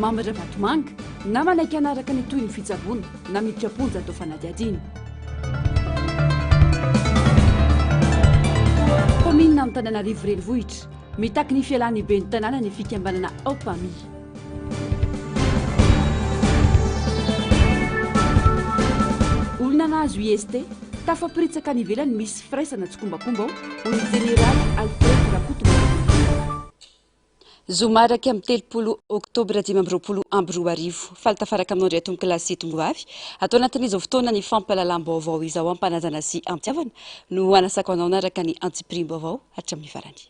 mamatra vatomanga na manaiky anaraka ny toy ny fitsaboana na mitraponja atao fanadiadiana. Komina amin'ny Tananarivo renivohitra mitaky ny fialany be ny tanàna ny fikambanana Opami. Olona nahazo IST tafapritsaka ny ivelany misy firaisana tsokombakombao ho ny Général Alfred Rakoto. Zomaraka amin'ny 30 oktobra 2022 faltafaraka amin'andry atomboka lasy tongoavy atao anatin'izao fotoana ny fampahalalam-baovao izao ampanajana sy ampiavana no anasako anao naraka ny antsiprime-baovao hatramin'ny farany.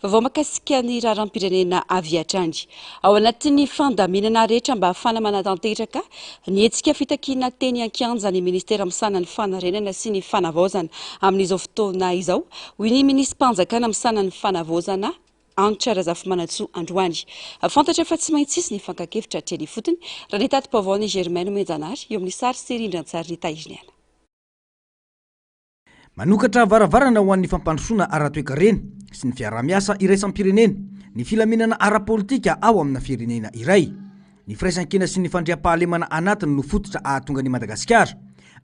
Vaovao makasika ny raharam-pirenena avy hatrany ao anatin'ny fandaminana rehetra mba ahafana manatanteraka ny hetsika fitakiana teny an-kianja ny ministera misana ny fanarenana sy ny fanavaozana amin'izao fotoana izao hoy ny minisym-panjakana misana ny fanavaozana Anitra Razafy Androany. Fantatra fa tsy maintsy ny fankakevitra hatreny fotony raha ny tatim-baovao ny Germaine Menjanary eo amin'ny sary sy rindran-tsary ny Taiziniana. Manokatra varavarana ho an'ny fampandrosoana ara-toekarena sy ny fiarah-miasa iraisam-pirenena ny filaminana ara-politika ao amina firenena iray. Ny firaisan-kina sy ny fandriam-pahalemana anatiny no fototra ahatonga ny Madagasikara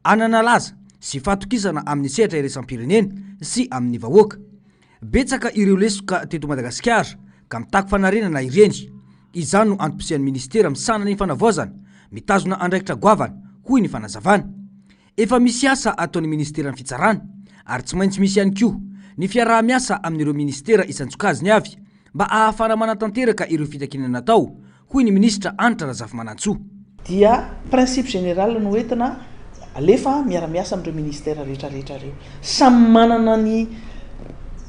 ananalaza sy fatokisana amin'ny sehatra iraisam-pirenena sy amin'ny vahoaka. Betsaka ireo lesoka teto Madagasikara ka mitako fanarenana ireny. Izany no antom-pisian'ny ministera misana ny fanavaozana mitazona andraikitra goavana hoy ny fanazavana. Efa misy asa ataon'ny ministeran'ny fitsarana ary tsy maintsy misy ihany koa ny fiaraha-miasa amin'ireo ministera isan-tsokajiny avy mba ahafana manatanteraka ireo fitakinana natao hoy ny ministra Anitra Razafy. Dia principe général no entina alefa miara-miasa amin'ireo ministera rehetrarehetra ireo. Samy manana ny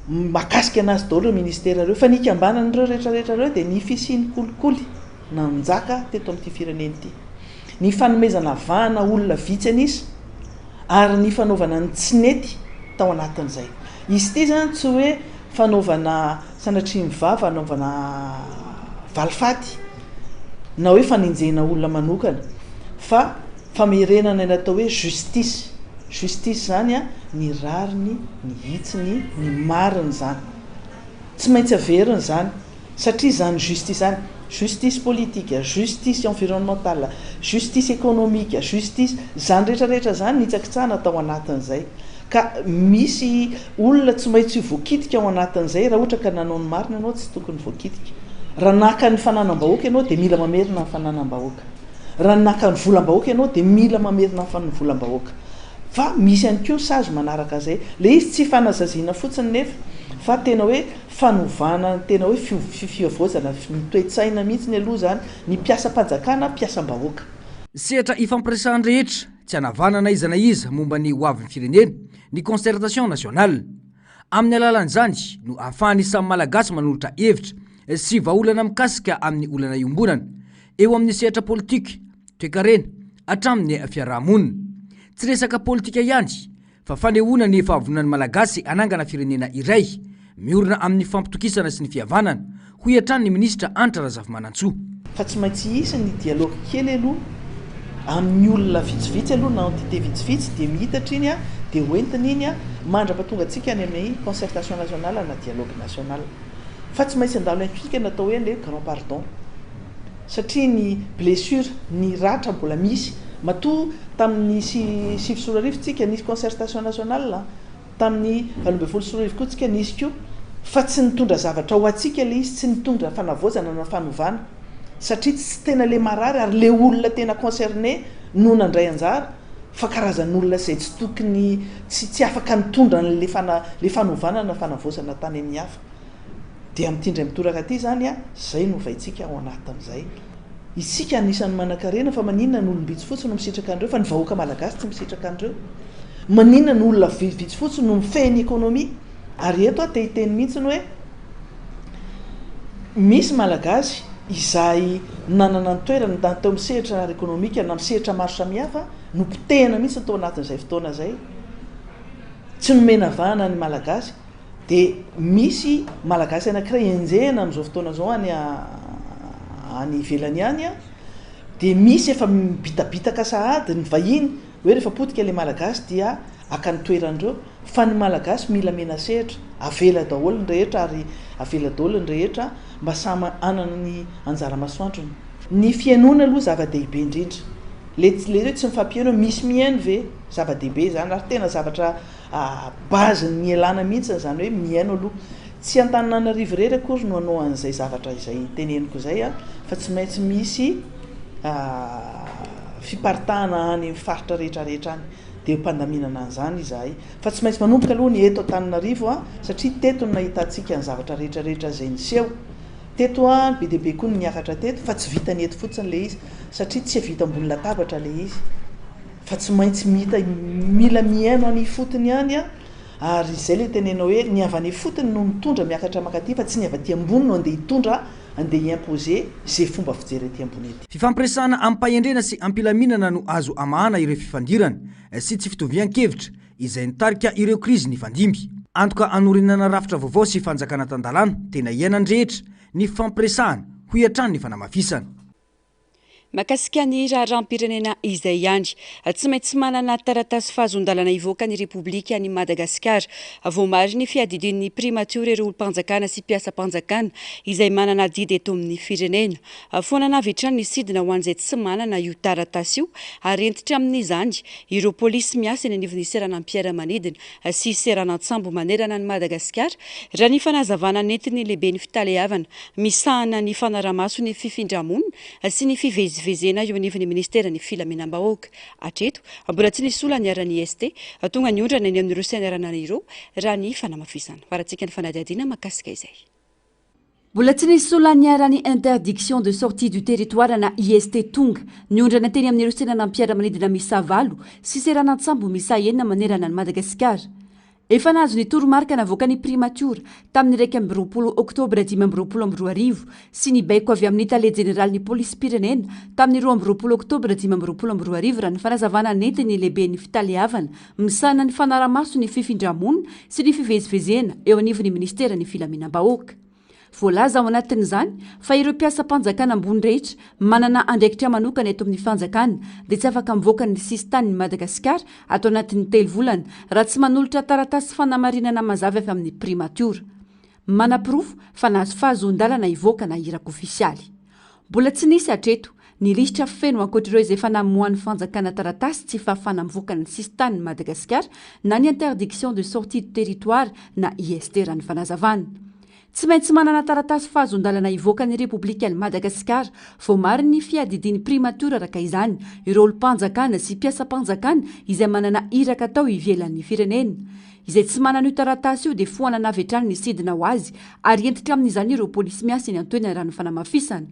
makasika anazy daholo ireo ministera ireo fa ny kambanan'ireo rehetrarehetra ireo dia ny fisiany kolikoly na njaka teto amin'ity firenena ity. Ny fanomezana vahana olona vitsy anisy ary ny fanaovana ny tsinety tao anatin'izay. Izy ity zany tsy hoe fanaovana sanatria mivava, fanaovana valifaty na hoe fanenjena olona manokana fa famerenana ny atao hoe justice. Justice zany ny rariny, ny hitsiny, ny mariny zany. Tsy maintsy averiny zany satria zany justice zany. Justice politique, justice environnementale, justice économique, justice zany rehetrarehetra zany nitsakitsahana tao anatin'izay. Ka misy olona tsy maintsy voakitika ao anatin'izay raha ohatra ka nanao ny marina ianao tsy tokony voakitika. Raha naka ny fananam-bahoaka ianao dia mila mamerina ny fananam-bahoaka. Raha naka ny volam-bahoaka ianao dia mila mamerina ny volam-bahoaka. Fa misy ihany koa sazy manaraka izay. Le izy tsy fanazaziana fotsiny nefa fa tena hoe fanovana, tena hoe fiavoazana ny toe-tsaina mihitsy ny aloha zany ny mpiasa-panjakana, mpiasam-bahoaka. Sehatra ifampiresahany rehetra tsy hanavanana iza na iza momba ny hoavin'ny firenena ny concertation nationale. Amin'ny alalan'izany no ahafahany samy malagasy manolotra hevitra sy vahaolana mikasika amin'ny olana iombonana eo amin'ny sehatra politika, toe-karena hatramin'ny fiarahamonina. Tsy resaka politika ihany fa fanehoana ny fahavononan'ny malagasy anangana firenena iray miorina amin'ny fampitokisana sy ny fihavanana hoy hatrany ny ministra Anitra Razafy. Fa tsy maintsy hisy ny dialogue kely aloha amin'ny olona vitsivitsy aloha na entité vitsivitsy dia mihitatra iny dia hoentiny iny mandrapatonga antsika ny amin'ny concertation nationale na dialogue national. Fa tsy maintsy andalo antsika natao hoe le grand pardon satria ny blessure, ny ratra mbola misy. Matoa tamin'ny sivy sy roa arivo tsika nisy concertation nationale, tamin'ny 20 sy roa arivo koa tsika nisy koa fa tsy nitondra zavatra ho atsika le izy, tsy nitondra fanavaozana na fanovana satria tsy tena le marary ary le olona tena concerné no nandray anjara fa karazan'olona izay tsy tokony tsy afaka nitondra le fanovana na fanavaozana tany amin'ny hafa. Dia amin'ity indray mitoraka ity zany zay no vaitsika ao anatin'izay. Isika anisan'ny manan-karena fa maninona ny olom-bitsy fotsiny no misitraka an'ireo fa ny vahoaka malagasy tsy misitraka an'ireo. Maninona ny olona vitsy fotsiny no mifehy ny ekonomia ary eto te-hiteny mihitsy hoe misy malagasy izay nanana ny toerana tao amin'ny sehatra ekonomika na amin'ny sehatra maro samihafa no potehana mihitsy tao anatin'izay fotoana izay. Tsy nomena vahana ny malagasy dia misy malagasy anankiray enjehana amin'izao fotoana izao any ivelany any dia misy efa bitabitaka sahady ny vahiny hoe rehefa potika le malagasy dia aka ny toeran'ireo fa ny malagasy mila mena sehatra avela daholo ny rehetra ary avela daholo ny rehetra mba samy anana ny anjara masoandrony ny fianona aloha zava-dehibe indrindra le hoe tsy mifampiaino misy miaino ve zava-dehibe zany ary tena zavatra base ny ialana mihitsy zany hoe miaino aloha tsy Antananarivo rery akory no anao an'izay zavatra izay teneniko zay a fa tsy maintsy misy fiparitahana any faritra rehetrarehetra any de mpandaminana an'izany izahay fa tsy maintsy manomboka aloha ny eto Antananarivo a satria teto no nahitantsika ny zavatra rehetrarehetra zay niseho teto a be deaibe koa ny miakatra teto fa tsy vita ny eto fotsiny le izy satria tsy vita ambony latabatra le izy fa tsy maintsy mila miaino any fotony any a ary izay le tenenao hoe ny avy any fotony no mitondra miakatra makaty fa tsy ny avy aty ambony no andeha hitondra andeha imposer zay fomba fijery aty ambony ety. Fifampiresahana ampahendrena sy ampilaminana no azo amahana ireo fifandirana sy tsy fitovian-kevitra izay nitarika ireo krizy ny fandimby. Antoka anorinana rafitra vaovao sy fanjakana tandalana tena iainan-drehetra ny fampiresahana ho hiatrany ny fanamafisana. Mahakasika ny raharam-pirenena izay ihany tsy maintsy manana taratasy fahazondalana ivoaka ny Repoblika ny Madagasikara voamary ny fiadidin'ny primature ireo olom-panjakana sy mpiasa-panjakana izay manana didy eto amin'ny firenena. Foana avy hatrany ny sidina ho an'izay tsy manana io taratasy io ary entitra amin'izany ireo polisy miasa eny anivon'ny seranam-piaramanidina sy seranantsambo manerana ny Madagasikara raha ny fanazavana nentin'ny lehibe ny fitalehavana misahana ny fanaramaso ny fifindramonina sy ny fivezivezena eo anivon'ny ministera ny filaminam-bahoaka. Hatreto mbola tsy nisy olana niara-ny IST tonga ny ondrana eny amin'ireo senaranan'ireo raha ny fanamafisana. Farantsika ny fanadihadiana mahakasika izay. Mbola tsy nisy olana niara-ny interdiction de sortie du territoire na IST tonga ny ondrana teny amin'ireo seranam-piaramanidina misa 9 sy seranantsambo misa 9 manerana ny Madagasikara. Efa nahazo ny toromarika navoaka ny primature tamin'ny 20 oktobra 2022 sy ny baiko avy amin'ny tale general ny polisy pirenena tamin'ny 20 oktobra 2022 raha ny fanazavana nentin'ny lehibe ny fitalehavana misahana ny fanaramaso ny fifindramonina sy ny fivezivezena eo anivon'ny ministera ny filaminam-bahoaka. Voalaza ao anatin'izany fa ireo mpiasa-panjakana ambony rehetra manana andraikitra manokana eto amin'ny fanjakana dia tsy afaka mivoaka ny sistany ny Madagasikara atao anatin'ny 3 volana raha tsy manolotra taratasy fanamarinana mazavy avy amin'ny primature. Manapirofo fa nahazo fahazondalana ivoaka na iraka ofisialy. Mbola tsy nisy hatreto ny lisitra feno ankoatr'ireo izay fanamoan'ny fanjakana taratasy tsy fahafana mivoaka ny sistany ny Madagasikara na ny interdiction de sortie du territoire na IST raha ny fanazavana. Tsy maintsy manana taratasy fahazondalana ivoaka ny Repoblika ny Madagasikara voamary ny fiadidin'ny primature araka izany ireo olom-panjakana sy mpiasa-panjakana izay manana iraka atao ivelan'ny firenena. Izay tsy manana io taratasy io dia foanana avy hatrany ny sidina ho azy ary entitra amin'izany ireo polisy miasa eny antoerana raha ny fanamafisana.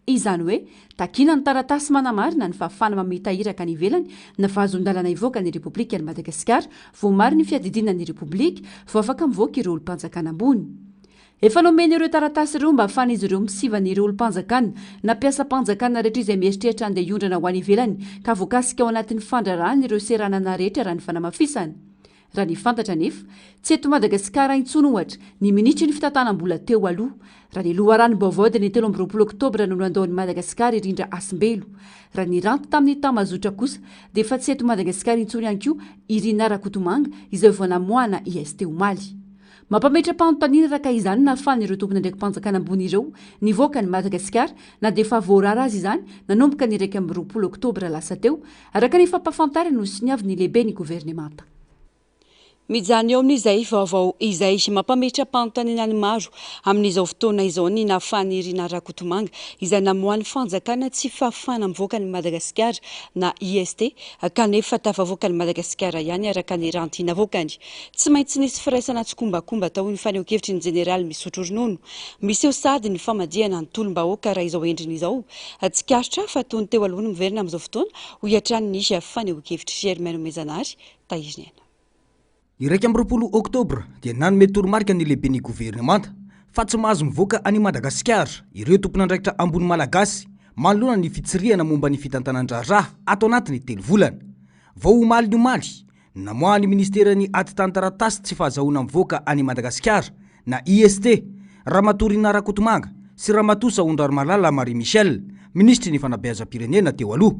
Izany hoe takina ny taratasy manamarina ny fahafana mamita iraka ny ivelany na fahazondalana ivoaka ny Repoblika ny Madagasikara voamary ny fiadidinan'ny Repoblika vao afaka mivoaka ireo olom-panjakana ambony. Efa nomeny ireo taratasy ireo mba afana izy ireo misivany ireo olom-panjakana na mpiasa-panjakana rehetra izay mieritreritra andeha hiondrana ho any ivelany ka voakasika ao anatin'ny fandrarahana ireo seranana rehetra raha ny fanamafisana. Raha ny fantatra nefa tsy eto Madagasikara intsony ohatra ny minitry ny fitantanam-bola teo aloha raha ny loharano-baovao dia ny 13 oktobra no nandaon'ny Madagasikara irindra Asimbelo. Raha ny ranty tamin'ny tamazotra kosa dia efa tsy eto Madagasikara intsony ihany koa Irina Rakotomanga izay vao namoahana IST omaly. Mampametra-panontaniana raka izany na ahafahan'ireo tompony andraiki-panjakana ambony ireo nivoaka ny Madagasikara na dia efa voarara azy izany nanomboka ny 20 oktobra lasa teo araka ny fampahafantarana no sy niavy ny lehibe ny governemanta. Mijany eo amin'izay vaovao izay mampametra-panontaniana ny maro amin'izao fotoana izao ny nahafahan'ny Irina Rakotomanga izay namohan'ny fanjakana tsy fahafana mivoaka ny Madagasikara na IST kanefa tafavoaka ny Madagasikara ihany araka ny ranty navoakany. Tsy maintsy nisy firaisana tsy kombakomba tao ny faneho-kevitry ny jeneraly misotro ronono. Miseho sady ny famadihana ny tolom-bahoaka raha izao endriny izao. Tsikarotra fa tony teo aloha ny miverina amin'izao fotoana ho hiatrany nisy faneho-kevitry Germaine Mezanary Taizina. Iraika amby 20 oktobra dia nanome toromarika ny lehibe ny governemanta fa tsy mahazo mivoaka any Madagasikara ireo tompon'andraikitra ambony malagasy manoloana ny fitsirihana momba ny fitantanan-draharaha atao anatin'ny 3 volana. Vao omaly ny omaly namoahany ministerany ati-tantaratasy tsy fahazahoana mivoaka any Madagasikara na IST Ramatorina Rakotomanga sy Ramatosa Ondrarmalala Marie Michel ministry ny fanabeazam-pirenena teo aloha.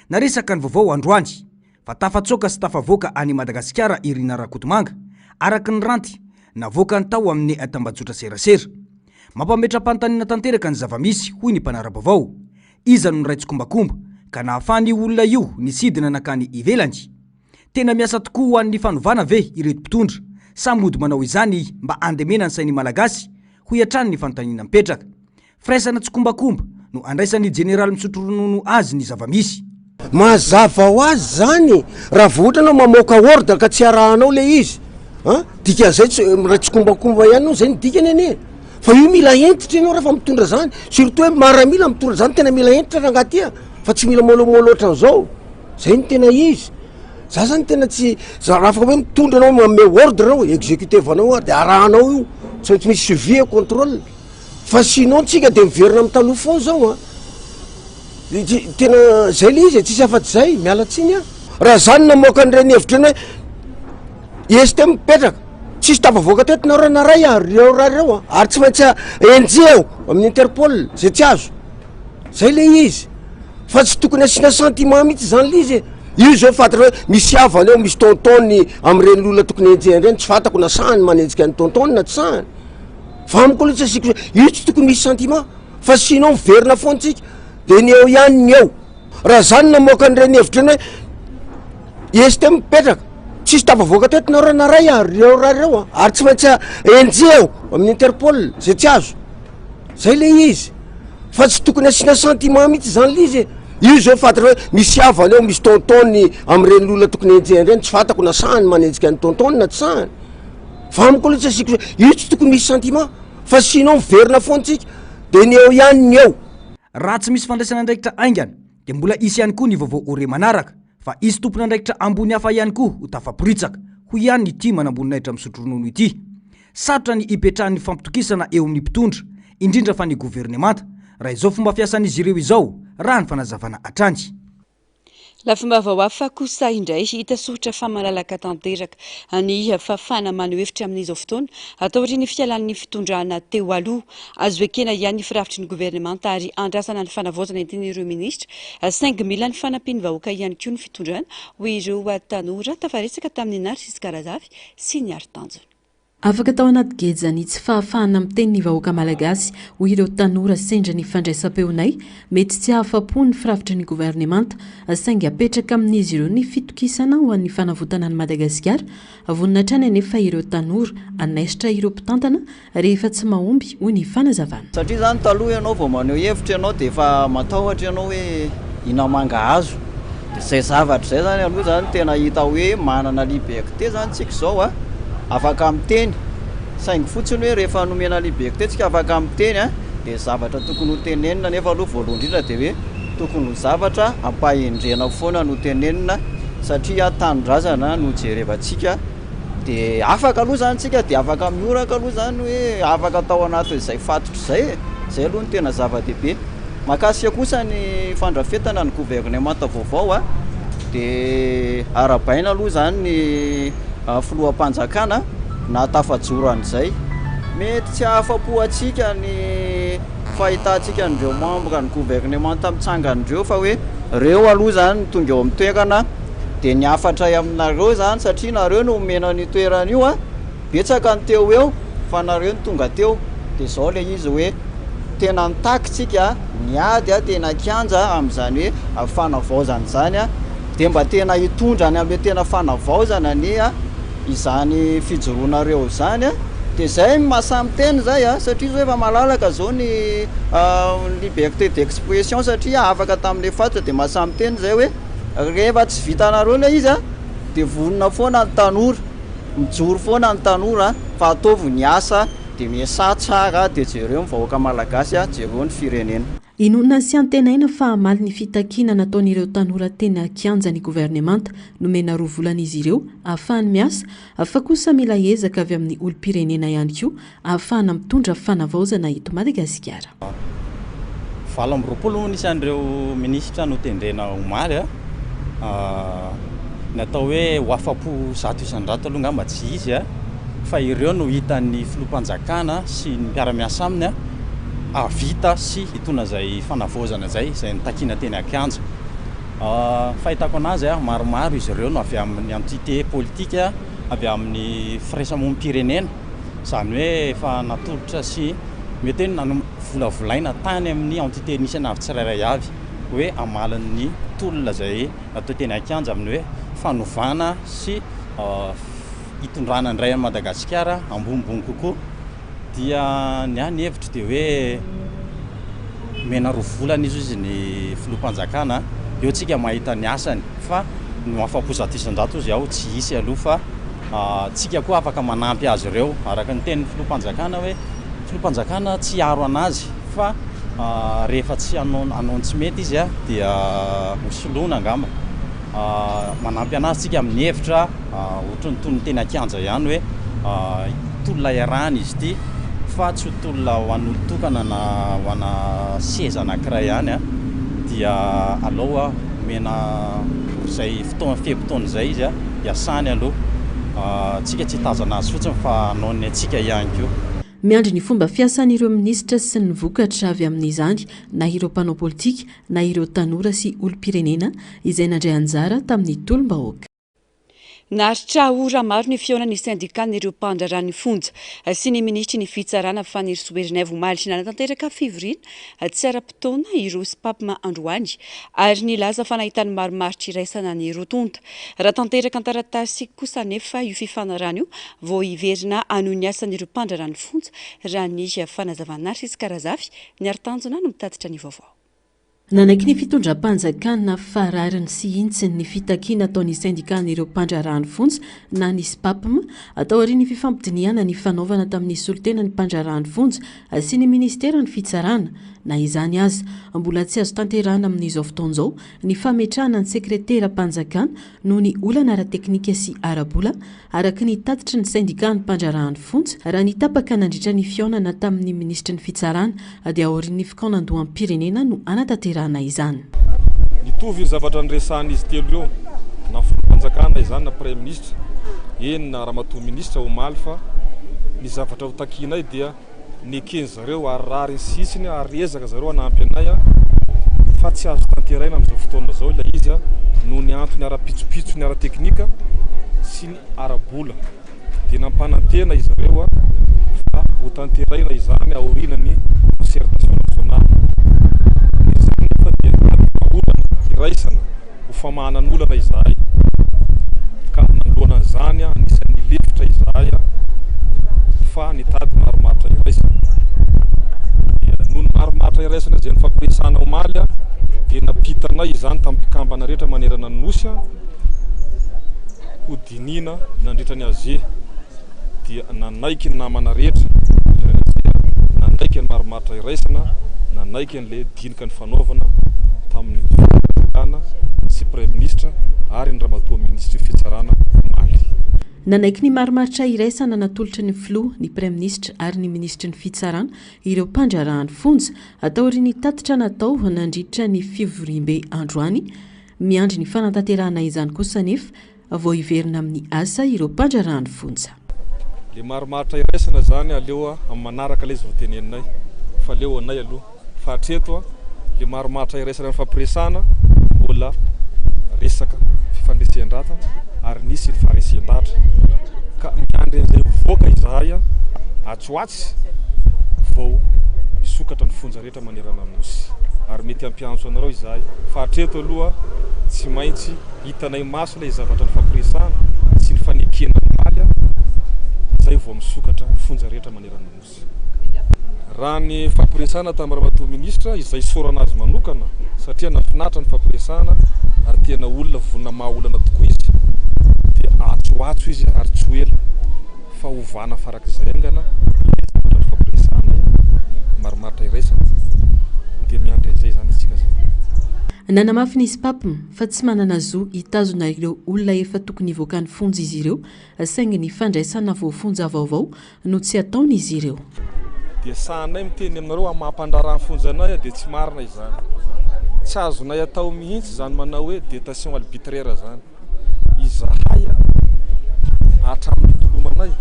Naresaka ny vaovao androany fa tafatsoka sy tafavoaka any Madagasikara Irina Rakotomanga araka ny ranty navoaka ny tao amin'ny tambajotra serasera. Mampametra-panontaniana tanteraka ny zavamisy hoy ny mpanara-baovao. iza no ray tsikombakomba ka nahafany olona io nisidina nakany ivelany. Tena miasa tokoa ho an'ny fanovana ve ireto mpitondra samy mody manao izany mba andemena ny sainy malagasy ho iatrany ny fanontaniana mipetraka. Firaisana tsikombakomba no andraisan'ny jeneraly misotro ronono azy ny zava-misy. Mazava ho azy zany raha vohatra anao mamoaka ordre ka tsy arahanao le izy dikan'izay raha tsikombakomba ihany no zay ny dikany ane. Fa io mila entitra ianao raha fa mitondra zany, surtout hoe maramila mitondra zany tena mila entitra raha ngaty fa tsy mila molomolo ohatran'izao. Zay ny tena izy. Za zany tena tsy raha fa hoe mitondra anao manome ordre anao exécutif anao dia arahanao io tsy misy suivi et contrôle. Fa sinon tsika dia miverina amin'ny taloha foana zao tena zay le izy tsisy afa-tsy zay miala tsiny raha zany namoaka an'ireny hevitra ny hoe este mipetraka tsisy tafavoaka tetinao raha naray reo raha reo ary tsy maintsy enjy eo amin'ny Interpol zay tsy azo. Zay le izy fa tsy tokony asiana sentiment mihitsy zany le izy. Io zao fantatra hoe misy havana eo misy tontony amin'ireny olona tokony enjehany ireny tsy fantako na sahany manenjika ny tontony na tsy sahany. Fa amiko aloha tsy asiko io tsy tokony misy sentiment fa sinon miverina foana tsika dia ny eo ihany ny eo. Raha zany namoaka an'ireny hevitra ny hoe este mipetraka tsisy tafavoaka tetinao raha naray reo raha reo ary tsy maintsy enjy eo amin'ny Interpol zay tsy azo. Zay le izy fa tsy tokony asiana sentiment mihitsy zany le izy. Io zao fantatra hoe misy havana eo misy tontony amin'ireny olona tokony enjehany ireny tsy fantako na sahany manenjika ny tontony na tsy sahany. Fa amiko aloha tsy asiko io tsy tokony misy sentiment fa sinon miverina foana tsika dia ny eo ihany ny eo. Raha tsy misy fandraisana andraikitra aingana dia mbola isy ihany koa ny vaovao ore manaraka fa isy tompona andraikitra ambony hafa ihany koa ho tafaporitsaka ho ihany ity manamboninaitra misotro ronono ity. Sarotra ny ipetrahan'ny fampitokisana eo amin'ny mpitondra indrindra fa ny governemanta raha izao fomba fiasan'izy ireo izao raha ny fanazavana atrany. La fomba vaoafa kosa indray hita sotra fa malalaka tanteraka ny fafana maneho hevitra amin'izao fotoana atao ny fialan'ny fitondrana teo aloha azo ekena ihany ny firafitry ny governemanta ary andrasana ny fanavaozana entin'ireo ministra 5,000 ny fanampiny vahoaka ihany koa ny fitondrana ho ireo tanora tafaresaka tamin'ny Narcisse Karazafy sy ny Aritanjona. Afaka tao anaty gejany tsy fahafahana miteny ny vahoaka malagasy ho ireo tanora sendra ny fandraisam-peonay mety tsy hahafa-po ny firafitry ny governemanta saingy apetraka amin'izy ireo ny fitokisana ho an'ny fanavotana ny Madagasikara vonina hatrany anefa ireo tanora anaisitra ireo mpitantana rehefa tsy mahomby ho ny fanazavana. Satria zany taloha ianao vao maneho hevitra ianao dia efa matahotra ianao hoe inamanga hazo. Dia izay zavatra izay zany aloha zany tena hita hoe manana liberté zany tsika izao afaka miteny saingy fotsiny hoe rehefa nomena liberté tsika afaka miteny dia zavatra tokony ho tenenina nefa aloha voalohany indrindra dia hoe tokony ho zavatra ampahendrena foana no tenenina satria tanindrazana no jerevantsika dia afaka aloha zany tsika dia afaka mioraka aloha zany hoe afaka atao anatin'izay fatotra izay zay aloha no tena zava-dehibe. Makasika kosa ny fandrafetana ny governemanta vaovao dia arabaina aloha zany ny filoham-panjakana na tafajoro an'izay mety tsy ahafa-po atsika ny fahitantsika an'ireo membre ny governemanta mitsangan'ireo fa hoe reo aloha zany tonga eo amin'ny toerana dia ny afatra aminareo zany satria nareo no omena ny toerana io betsaka ny teo eo fa nareo ny tonga teo dia izao le izy hoe tena nitakitsika niady tena kianja amin'izany hoe fanavaozana zany dia mba tena hitondra any amin'le tena fanavaozana ny izany fijoroanareo zany dia zay mahasamy teny zay satria zao efa malalaka zao ny liberté d'expression satria afaka tamin'le fatotra dia mahasamy teny zay hoe rehefa tsy vitanareo le izy dia vonona foana ny tanora mijoro foana ny tanora fa ataovy ny asa dia miasa tsara dia jereo ny vahoaka malagasy jereo ny firenena. Inona sy antenaina fa hamaly ny fitakiana nataon'ireo tanora tena kianja ny governemanta nomena 2 volana izy ireo ahafahany miasa fa kosa mila ezaka avy amin'ny olo-pirenena ihany koa ahafahana mitondra fanavaozana eto Madagasikara. 20 nisan'ireo ministra no tendrena omaly natao hoe ho afa-po 100% aloha ngamba tsy izy fa ireo no hitan'ny filoham-panjakana sy ny mpiara-miasa aminy avita sy hitona zay fanavaozana zay nitakiana teny akianja. Fahitako anazy maromaro izy ireo no avy amin'ny entité politique avy amin'ny firaisamonim-pirenena zany hoe efa natolotra sy mety hoe volavolaina tany amin'ny entité nisy anavy tsirairay avy hoe amalan'ny tolona zay atao teny akanja amin'ny hoe fanovana sy hitondrana indray a Madagasikara ambonimbony kokoa dia ny any hevitra dia hoe mena roa volana izy ny filoham-panjakana eo tsika mahita ny asany fa no afa-po zato isan-jato izy ao tsy hisy aloha fa tsika koa afaka manampy azy ireo araka ny tenin'ny filoham-panjakana hoe filoham-panjakana tsy aro anazy fa rehefa tsy anao tsy mety izy dia hosoloana angamba manampy anazy tsika amin'ny hevitra ohatrany toy ny teny akanja ihany hoe tolona iarahana izy ity fa tsy tolona ho an'olon-tokana na ho ana seza anankiray ihany dia alao mena zay fotoana fehim-potoana zay izy hiasany aloha tsika tsy hitazana azy fotsiny fa anaony atsika ihany koa. Miandry ny fomba fiasan'ireo minisitra sy ny vokatra avy amin'izany na ireo mpanao politika na ireo tanora sy olom-pirenena izay nandray anjara tamin'ny tolom-bahoaka. Naharitra ora maro ny fihaonan'ny syndicat-n'ireo mpandrarany fonja sy ny ministry ny fitsarana Fanny Soerinay omaly nanatanteraka fivoriana tsy ara-potoana ireo SPAPMA androany ary nilaza fa nahitany maromaritra iraisana ny rotonta. Raha tanteraka an-taratasy kosa nefa io fifanarana io vao hiverina anohy ny asan'ireo mpandrarany fonja raha ny fanazavana Narcisse Karazafy ny ari-tanjona no mitatitra ny vaovao. Nanaiky ny fitondram-panjakana farariny sy intsiny ny fitakiana ataon'ny syndicat-n'ireo mpandrarany fonja na ny SPAPMA atao aorian'ny fifampidiniana ny fanaovana tamin'ny solotena ny mpandrarany fonja sy ny ministera ny fitsarana na izany aza mbola tsy azo tanterana amin'izao fotoan'izao ny fametrahana ny sekretera mpanjakana noho ny olana ara-teknika sy ara-bola araka ny tatitra ny syndicat ny mpandrarany fonja raha ny tapaka nandritra ny fihaonana tamin'ny ministra ny fitsarana dia aorian'ny fikaonandoam-pirenena no anatanterana izany. Nitovy ny zavatra niresahan'izy telo ireo na filoham-panjakana izany na premier ministre eny na ramatoa ministra omaly fa ny zavatra ho takinay dia nekeny zareo arary sisiny ary ezaka zareo anampy anay fa tsy azo tanteraina amin'izao fotoana zao ilay izy noho ny antony ara-pitsopitso ny ara-teknika sy ny ara-bola dia nampanantena izy zareo fa ho tanteraina izany aorianany concertation nationale izany fa dia olana iraisana ho famahanan'olana izahay ka nanoloana an'izany anisan'ny lefitra izahay fa nitady maromaritra iraisana noho ny maromaritra iraisana izay ny fampiresana omaly dia napitanay izany tamin'ny mpikambana rehetra manerana ny nosy ho dinina nandritra ny aze dia nanaiky ny namana rehetra nanaiky ny maromaritra iraisana nanaiky an'ilay dinika ny fanaovana tamin'ny fitsarana sy premier ministre ary ny ramatoa ministry fitsarana omaly. Nanaiky ny maromaritra iraisana natolotry ny filoha ny premier ministre ary ny ministry ny fitsarana ireo mpandrarany fonja atao ry ny tatitra natao nandritra ny fivoriam-be androany miandry ny fanatanterahana izany kosa nefa vao hiverina amin'ny asa ireo mpandrarany fonja. Le maromaritra iraisana zany aleo amin'ny manaraka ilay izy voateneninay fa aleo anay aloha fa hatreto le maromaritra iraisana ny fampiresana mbola resaka fifandresen-drata ary nisy ny faharesen-datra ka miandry an'izay mivoaka izahay atsoatsy vao misokatra ny fonja rehetra manerana nosy ary mety ampiantso anareo izahay fa hatreto aloha tsy maintsy hitanay maso ilay zavatra ny fampiresana sy ny fanekena omaly izay vao misokatra ny fonja rehetra manerana nosy. Raha ny fampiresana tamin'ny ramatoa ministra izay sorana azy manokana satria nafinatra ny fampiresana ary tena olona vonina maha olana tokoa izy dia atsoatso izy ary tsy ho ela fa hovana farak'izay angana ilay zavatra ny fampiresana maromaritra iraisana dia miandry izay zany isika zay. Nanamafy ny SPAPMA fa tsy manana zo hitazona ireo olona efa tokony hivoakany fonja izy ireo saingy ny fandraisana voafonja vaovao no tsy ataony izy ireo. Dia sahanay miteny aminareo amin'ny mampandrarany fonja anay dia tsy marina izany. Tsy azonay atao mihitsy zany manao hoe détention arbitraire zany. Izahay hatramin'ny tolomanay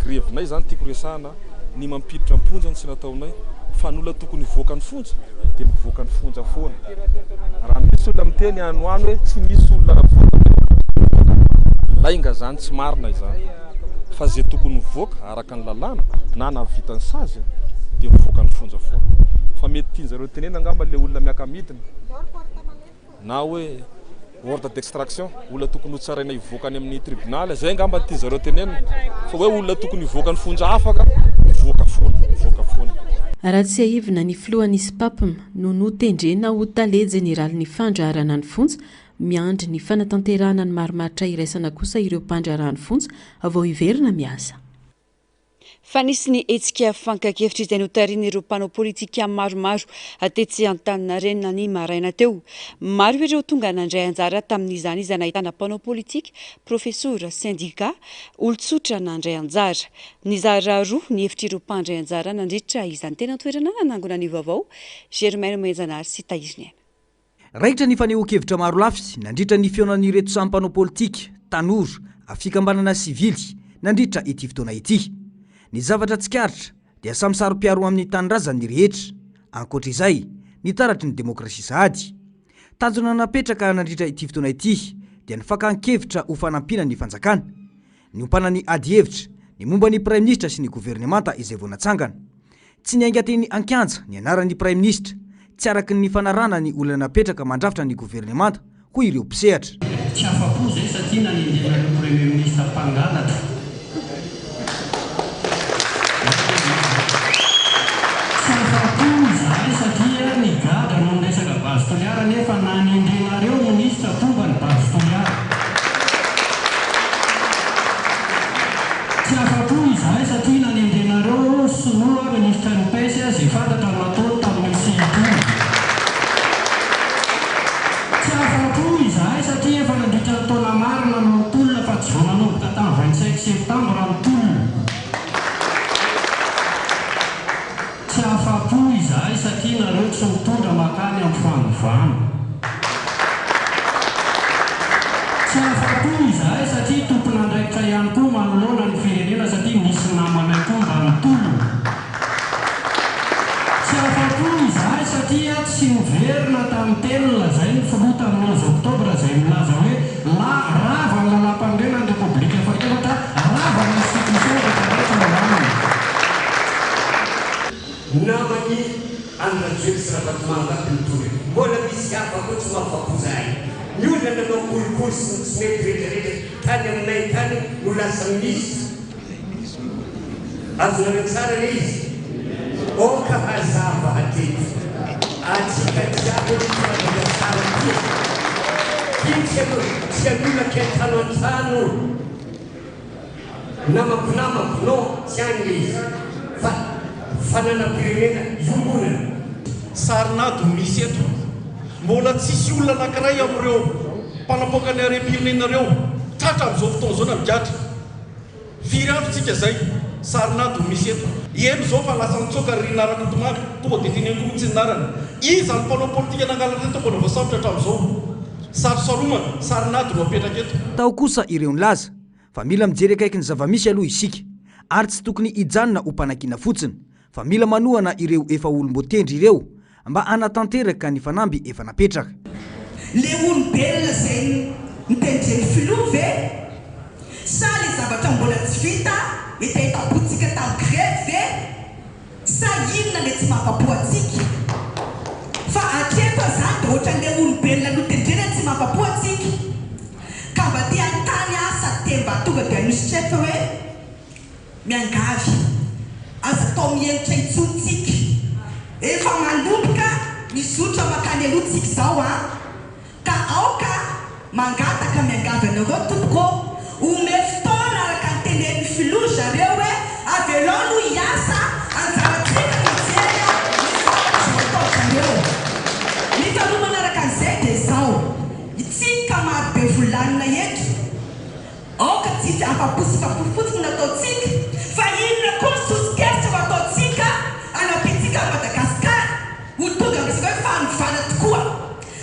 grevinay zany tiako resahana ny mampiditra amponja tsy nataonay fa ny olona tokony hivoaka ny fonja dia mivoaka ny fonja foana. Raha misy olona miteny anoano hoe tsy nisy olona lainga zany tsy marina izany fa zay tokony mivoaka araka ny lalàna na nahavita ny sazy dia mivoaka ny fonja foana fa mety tianjareo tenena angamba le olona miakamidina na hoe ordre d'extraction olona tokony ho tsaraina hivoakany amin'ny tribunal zay angamba tianjareo tenena fa hoe olona tokony hivoaka ny fonja afaka mivoaka foana raha tsy aivina ny filohan'ny SPAPM no notendrena ho tale jeneraly ny fandraharana ny fonja miandry ny fanatanterahana ny marimaritra iraisana kosa ireo mpandraharany fonja avao iverina miasa fa nisy ny hetsika fankakevitra izay notarina ireo mpanao politika maromaro atetsy Antaninarenina ny maraina teo. Maro ireo tonga nandray anjara tamin'izany izay nahitana mpanao politika, profesora, sindika, olon-tsotra nandray anjara. Nizara roa ny hevitry ireo mpandray anjara nandritra izany tena toerana nanangona ny vaovao, Germaine Menjanary sy Taiziny. Raitra ny fanehoan-kevitra maro lafy nandritra ny fionan'ireto samy mpanao politika, tanora, afikambanana sivily nandritra ity fotoana ity. Ny zavatra tsikaritra dia samy saro-piaro amin'ny tanindrazana ny rehetra. Ankoatr'izay, ny taratry ny demokrasia sahady. Tanjona napetraka nandritra ity fotoana ity dia ny fakan-kevitra ho fanampina ny fanjakana, ny ompana ny ady hevitra, ny momba ny prime ministre sy ny gouvernemanta izay vao natsangana. Tsy niainga teny ankianja ny anaran'ny prime ministre, tsy araky ny fanarana ny olona napetraka mandrafitra ny gouvernemanta ho ireo mpisehatra. Tsy afa-po zay satria nanindena ny premier ministre mpangalatra. Satria ny gadra no resaka base toliara nefa nanindrenareo ministra tonga ny base toliara. Tsy afa-po izahay satria nanindrenareo sinoa ministra ny pese zay fantatra natao tamin'ny CEDU. Tsy afa-po izahay satria efa nandritra ny taona marina no tolona fa tsy vao nanomboka tamin'ny 25 septambra ny tolona. Tsy afa-po izahay satria nareo tsy mitondra makany amin'ny fanovana. Tsy afa-po izahay satria tompon'andraikitra ihany koa manoloana ny firenena satria nisy namanay koa mba mitolona. Tsy afa-po izahay satria tsy miverina tamin'ny teny lazay ny filoha tamin'ny 11 oktobra izay milaza hoe rava ny lalam-pandrenan'ny repoblika fahaefatra, rava ny institution rehetrarehetra milamina. Namany andrajoely sy raha-vatomanga pilotore mbola misy afako tsy mahafapo zahay. Ny olona nanao kolikoly sy tsy mety rehetrarehetra tany aminay tany no lasa ministra. Azonareo tsara le izy. Oka hazava hatety. Atsika jiaby ny tsara ty. Tsy anolaka an-trano an-trano. Namako no tsy any le izy. Fananam-pirenena iomonana. Sarinado misy eto. Mbola tsisy olona anankiray amin'ireo mpanapoaka ny harem-pirenenareo tratra amin'izao fotoana izao na migatra. Firy androtsika zay sarinado misy eto. Eno zao fa lasa mitsoka rinarako tomaky tonga dia teny ankoho tsy narana. Iza ny mpanao politika nangalatra eto mbola voasarotra hatramin'izao. Sarosaroma sarinado no apetraka eto. Tao kosa ireo nilaza fa mila mijery akaiky ny zava-misy aloha isika ary tsy tokony hijanona ho mpanakiana fotsiny. Fa mila manohana ireo efa olombotendry ireo mba anatanteraka ny fanamby efa napetraka. Le olombelona zay mitendreny filoha ve sa le zavatra mbola tsy vita hitahitapotsika tamin'ny grève ve sa inona le tsy mahafapo atsika. Fa atreto zany dia ohatran'le olombelona notendrena tsy mahafapo atsika ka mba tia antany asa temba tonga dia misitrefa hoe miangavy aza tao mienitra itsontsika efa manomboka mizotra makany alohantsika izao ka aoka mangataka miangavy anareo tompoko ome fotoana araka ny tenen'ny filoha zareo hoe avelao no hiasa anjaratsika mijery misatao zareo mifanomana araka an'izay dia izao itsika marobe volanina eto aoka tsy ampaposy fotsiny nataotsika fa inona koa sosokevitra ho ataotsika anapitsika Madagasikara ho tonga amin'izay hoe fanovana tokoa.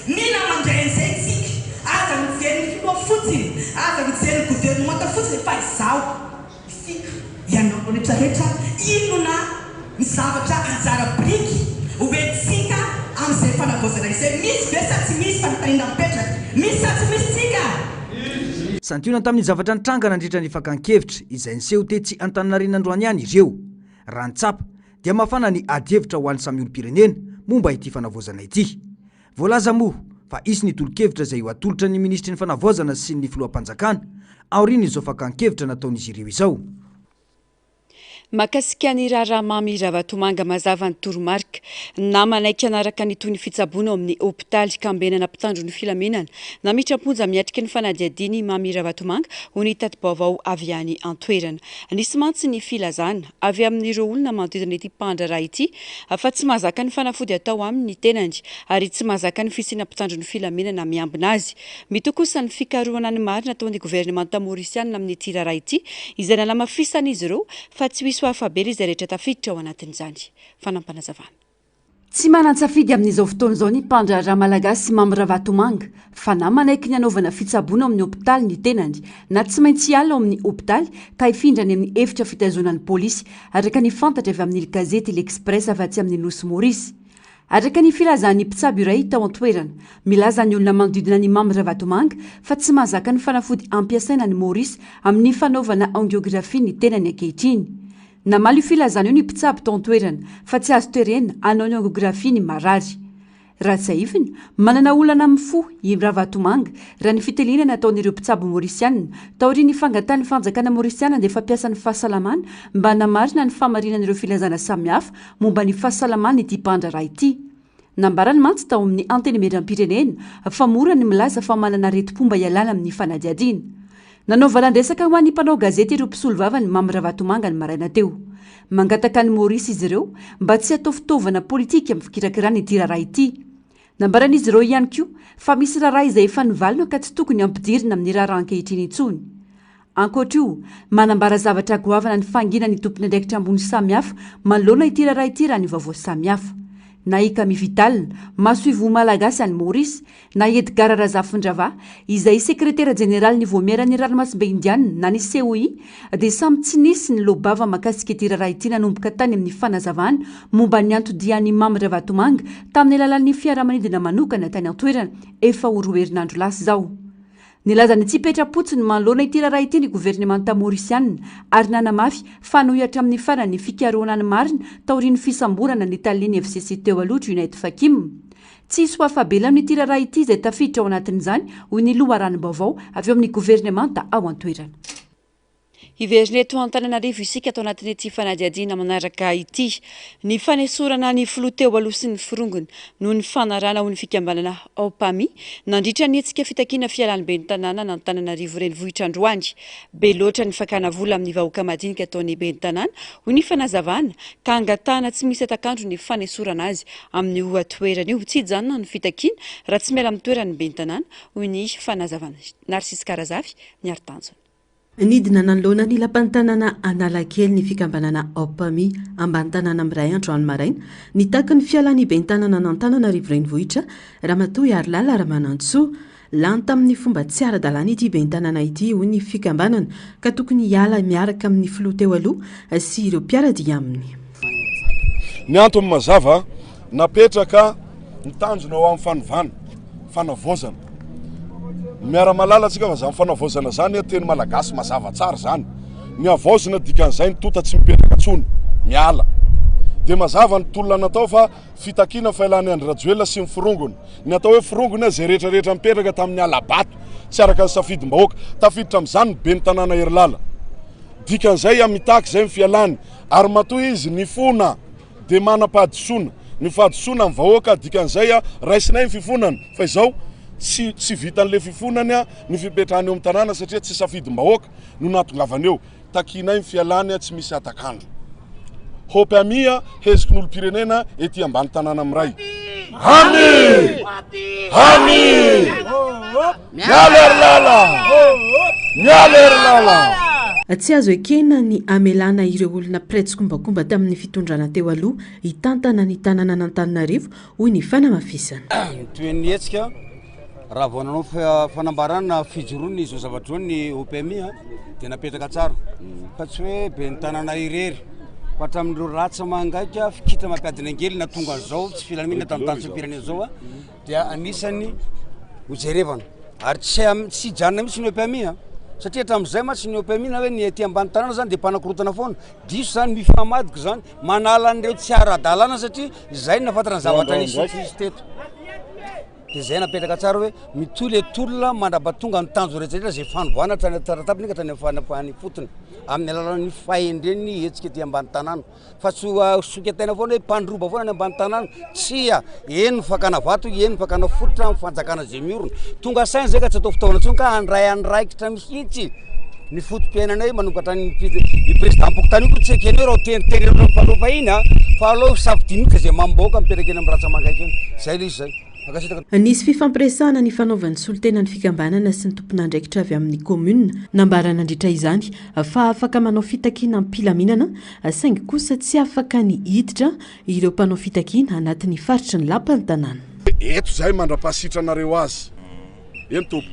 Mila mandray an'izay tsika aza mijery ny filoha fotsiny aza mijery ny gouvernemanta fotsiny fa izao isika ianao rehetrarehetra inona ny zavatra anjara biriky hoentsika amin'izay fanavozana izay misy ve sa tsy misy fanontaniana mipetraka misy sa tsy misy tsika. Santiona tamin'ny zavatra nitranga nandritra ny fakan-kevitra izay niseho tetsy Antaninarenina androany ihany ireo. Raha nitsapa dia mafana ny adihevitra ho an'ny samy olom-pirenena momba ity fanavoazana ity. Voalaza moa fa isy ny tolo-kevitra izay ho atolotra ny ministry ny fanavoazana sy ny filohampanjakana aoriana izao fakan-kevitra nataon'izy ireo izao. Makasika ny raramamy Ravatomanga mazava ny toromarika na manaiky anaraka ny toy ny fitsaboana ao amin'ny hôpitaly kambenana mpitandro ny filaminana na mitraponja miatrika ny fanadiadiny Mamy Ravatomanga ho ny tati-baovao avy any an-toerana. Nisy mantsy ny filazana avy amin'ireo olona manodidina ity pandrara ity fa tsy mahazaka ny fanafody atao amin'ny tenany ary tsy mahazaka ny fisiana mpitandro ny filaminana miambina azy. Mito kosa ny fikarohana ny marina ataon'ny gouvernemanta maorisiana amin'ny ity raharaha ity izay nalamafisana izy ireo fa tsy misy afabely izay rehetra tafiditra ao anatin'izany. Fanampanazavana. Tsy manan-tsafidy amin'izao fotoana izao ny mpandraharaha malagasy Mamy Ravatomanga fa na manaiky ny anaovana fitsaboana amin'ny hôpitaly ny tenany na tsy maintsy hiala ao amin'ny hôpitaly ka hifindrany amin'ny efitra fitazonan'ny pôlisy araka ny fantatra avy amin'ny gazety l'Express afa-tsy amin'ny Nosy Maurice. Araka ny filazan'ny mpitsabo iray tao an-toerana, milaza ny olona manodidina ny Mamy Ravatomanga fa tsy mahazaka ny fanafody ampiasaina ny Maurice amin'ny fanaovana angiografia ny tenany ankehitriny. Namaly filazana io ny mpitsabo tao an-toerana fa tsy azo toerena hanao ny angiografia ny marary. Raha tsy aifina, manana olana amin'ny fo i Ravatomanga raha ny fitelinana ataon'ireo mpitsabo maorisiana taorian'ny fangatan'ny fanjakana maorisiana dia fampiasan'ny fahasalamana mba hanamarina ny famarinan'ireo filazana samihafa momba ny fahasalamana ity mpandraharaha ity. Nambarany mantsy tao amin'ny anteny medram-pirenena fa mora ny milaza fa manana retim-pomba ialana amin'ny fanadiadiana. Nanao valan-dresaka ho an'ny mpanao gazety ireo mpisolo vava ny Mamy Ravatomanga ny maraina teo. Mangataka ny Maurice izy ireo mba tsy atao fitaovana politika amin'ny fikirakirana ity raharaha ity. Nambaran'izy ireo ihany koa fa misy raharaha izay efa nivalina ka tsy tokony ampidirina amin'ny raharaha ankehitriny intsony. Ankoatra io, manambara zavatra goavana ny fangina ny tompony andraikitra ambony samihafa manoloana ity raharaha ity raha ny vaovao samihafa. Na Ikamy Vital, Masoivo malagasy any Maurice, na Edgar Razafindravà, izay sekretera jeneral ny voamiaran'ny ranomasimbe indiana na ny COI, dia samy tsy nisy ny lobava makasika ity raharaha ity nanomboka tany amin'ny fanazavana momba ny antodian'ny Mamy Ravatomanga tamin'ny alalan'ny fiaramanidina manokana tany an-toerana efa ho 2 herinandro lasa zao. Nilaza ny tsy petrapotsiny manoloana ity raharaha ity ny gouvernemanta maorisiana ary nanamafy fa nohitra amin'ny farany fikarohana ny marina taorian'ny fisamborana ny taliany FCC teo aloha Junaid Fakim. Tsisy ho afabela amin'ity raharaha ity izay tafiditra ao anatin'izany hoy ny loharanom-baovao avy eo amin'ny gouvernemanta ao an-toerana. Iverina eto Antananarivo isika atao anatin'ity fanadiadiana manaraka ity. Ny fanesorana ny filoha teo aloha sy ny firongony noho ny fanarana ho ny fikambanana OPAMI nandritra ny hetsika fitakiana fialan'ny ben'ny tanàna na Antananarivo renivohitra androany. Be loatra ny fakana vola amin'ny vahoaka madinika ataon'ny ben'ny tanàna ho ny fanazavana ka angatahana tsy misy atakandro ny fanesorana azy amin'ny hoatoerana io tsy hijanona ny fitakiana raha tsy miala amin'ny toeran'ny ben'ny tanàna hoy ny fanazavana. Narcisse Karazafy ny Artanjona. Nidina nanoloana ny lapan'ny tanàna Analakely ny fikambanana OPAMI ambany tanàna amiray andro any maraina nitaky ny fialan'ny ben'ny tanàna n'Antananarivo renivohitra Ramatoa Arilala Ramanantsoa lany tamin'ny fomba tsy ara-dalàna ity ben'ny tanàna ity hoy ny fikambanana ka tokony hiala miaraka amin'ny filoha teo aloha sy ireo mpiaradia aminy. Ny antony mazava napetraka nitanjona ao amin'ny fanavozana. Miara-malala tsika fa zany fanavozana zany teny malagasy mazava tsara zany. Ny avozana dikan'izay ny tota tsy mipetraka tsony, miala. Dia mazava ny tolona natao fa fitakiana failany Andry Rajoelina sy ny firongony. Ny atao hoe firongony izay rehetrarehetra mipetraka tamin'ny alabato, tsy araka ny safidim-bahoaka, tafiditra amin'izany ny ben'ny tanàna Arilala. Dikan'izay amitaky izay ny fialany, ary matoa izy nifona dia manam-pahadisoana. Ny fahadisoana amin'ny vahoaka dikan'izay raisinay ny fifonany fa izao tsy vitan'le fifonany ny fipetrahany eo amin'ny tanàna satria tsy safidim-bahoaka no natongavany eo. Takinay ny fialany tsy misy atakandro. OPAMI heziky n'olom-pirenena ety ambany tanàna amiray. Hamy! Hamy! Miala Arilala! Miala Arilala! Tsy azo ekena ny amelana ireo olona pretsi-kombakomba tamin'ny fitondrana teo aloha hitantana ny tanàna n'Antananarivo hoy ny fanamafisana. Toen'ny hetsika raha vao nanao fanambarana fijoroany izao zavatra ny OPAMI dia napetraka tsara fa tsy hoe ben'ny tanàna irery fa hatramin'ireo ratsa mangaika fikitra mampiadina angely na tonga an'izao tsy filaminana tamin'ny tantsom-pirenena zao dia anisany hojerevana ary tsy hijanona mihitsy ny OPAMI satria hatramin'izay matsy ny OPMI hoe ny ety ambany tanàna zany dia mpanakorotana foana diso zany mifamadika zany manala an'ireo tsy ara-dalàna satria izay nafatana ny zavatra nisy teto dia zay napetraka tsara hoe mitoly etolona mandrabatonga ny tanjo rehetrarehetra zay fanovoana taratapiny ka tany amin'ny fotony amin'ny alalan'ny fahendreny hetsika ety ambany tanàna fa tsy soka tena foana hoe mpandroba foana ny ambany tanàna tsy eny fakana vato eny fakana fototra amin'ny fanjakana zay miorona tonga sainy zay ka tsy atao fitaovana tsony ka andray andraikitra mihitsy ny fotom-piainanay manomboka hatrany président pokotany io ko tsy ekeny hoe raha teniteny falofa iny fa aloha safidinika zay mamboaka mipetraka eny amin'ny ratsamangaiky eny zay le izy zay. Nisy fifampiresahana ny fanaovan'ny solotenany fikambanana sy ny tompon'andraikitra avy amin'ny komuna nambarana nandritra izany fa afaka manao fitakiana ampilaminana saingy kosa tsy afaka ny hiditra ireo mpanao fitakiana anatin'ny faritry ny lapan'ny tanàna. Eto zay mandrapahasitranareo azy eny tompo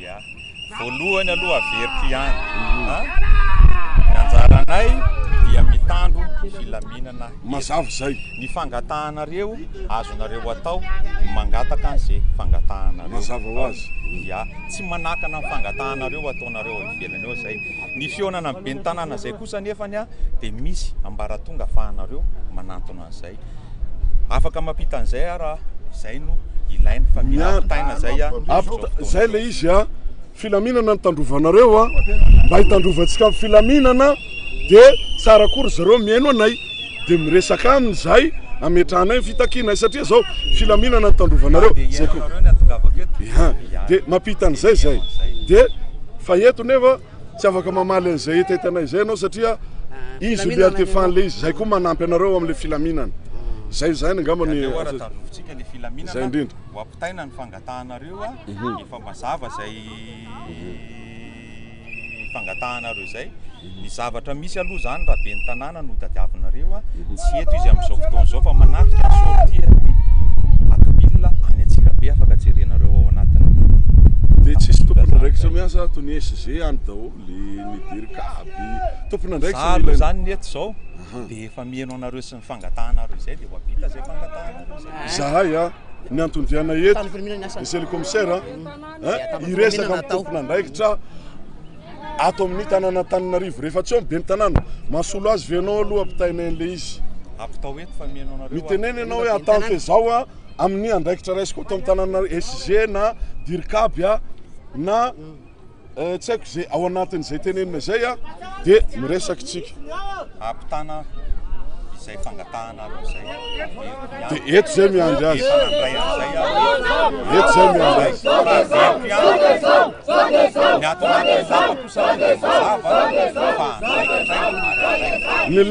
voalohany aloha averiko ihany anjaranay dia mitandro filaminana mazava zay ny fangatahanareo azonareo atao mangataka an'izay fangatahanareo mazava ho azy ia tsy manakana ny fangatahanareo ataonareo ivelany eo zay ny fionana ny be ny tanàna zay kosa nefany dia misy ambaratonga afahanareo manantona an'izay afaka mampita an'izay raha zay no ilainy fa miapitaina zay zay le izy filaminana ny tandrovanareo mba hitandrovantsika amin'ny filaminana dia tsara kory zareo miaino anay dia miresaka aminy zay ametrahanay ny fitakiana satria zao filaminana ny tandrovanareo zay ko dia mampita an'izay zay dia fa eto nefa tsy afaka mamaly an'izay etaetanay zay anao satria izy liberté fan'le izy zay koa manampy anareo amin'le filaminana zay zany angambany tandrovotsika le filaminana zay indrindra hoapitaina ny fangatahanareo efa mazava zay fangatahanareo zay ny zavatra misy aloha zany raha be ny tanàna no tadiavinareo tsy eto izy amin'izao fotoana zao fa manatrika ny sortiany akamila any Antsirabe afaka jerenareo ao anatin'ny dia tsisy tompon'andraikitra miasa toy ny SG any daholo ny dirikaby tompon'andraikitra aloha zany ny eto zao dia efa mihaino anareo sy ny fangatahanareo zay dia hoapita zay fangatahanareo zay zahay ny antondiana eto monsieur le commissaire iresaka amin'ny tompon'andraikitra ato amin'ny tanàna Antananarivo rehefa tsy eo be ny tanàna mahasolo azy venao aloha ampitaina an'le izy apitao eto fa mihaino anareo miteneny ianao hoe atany zao amin'ny andraikitra raisiko ato amin'ny tanàna SG na dirikaby na tsy haiko zay ao anatin'izay tenenina zay dia miresaka tsika ampitana izay fangatahanareo zay dia eto zay miandry azy eto zay miandry azy ny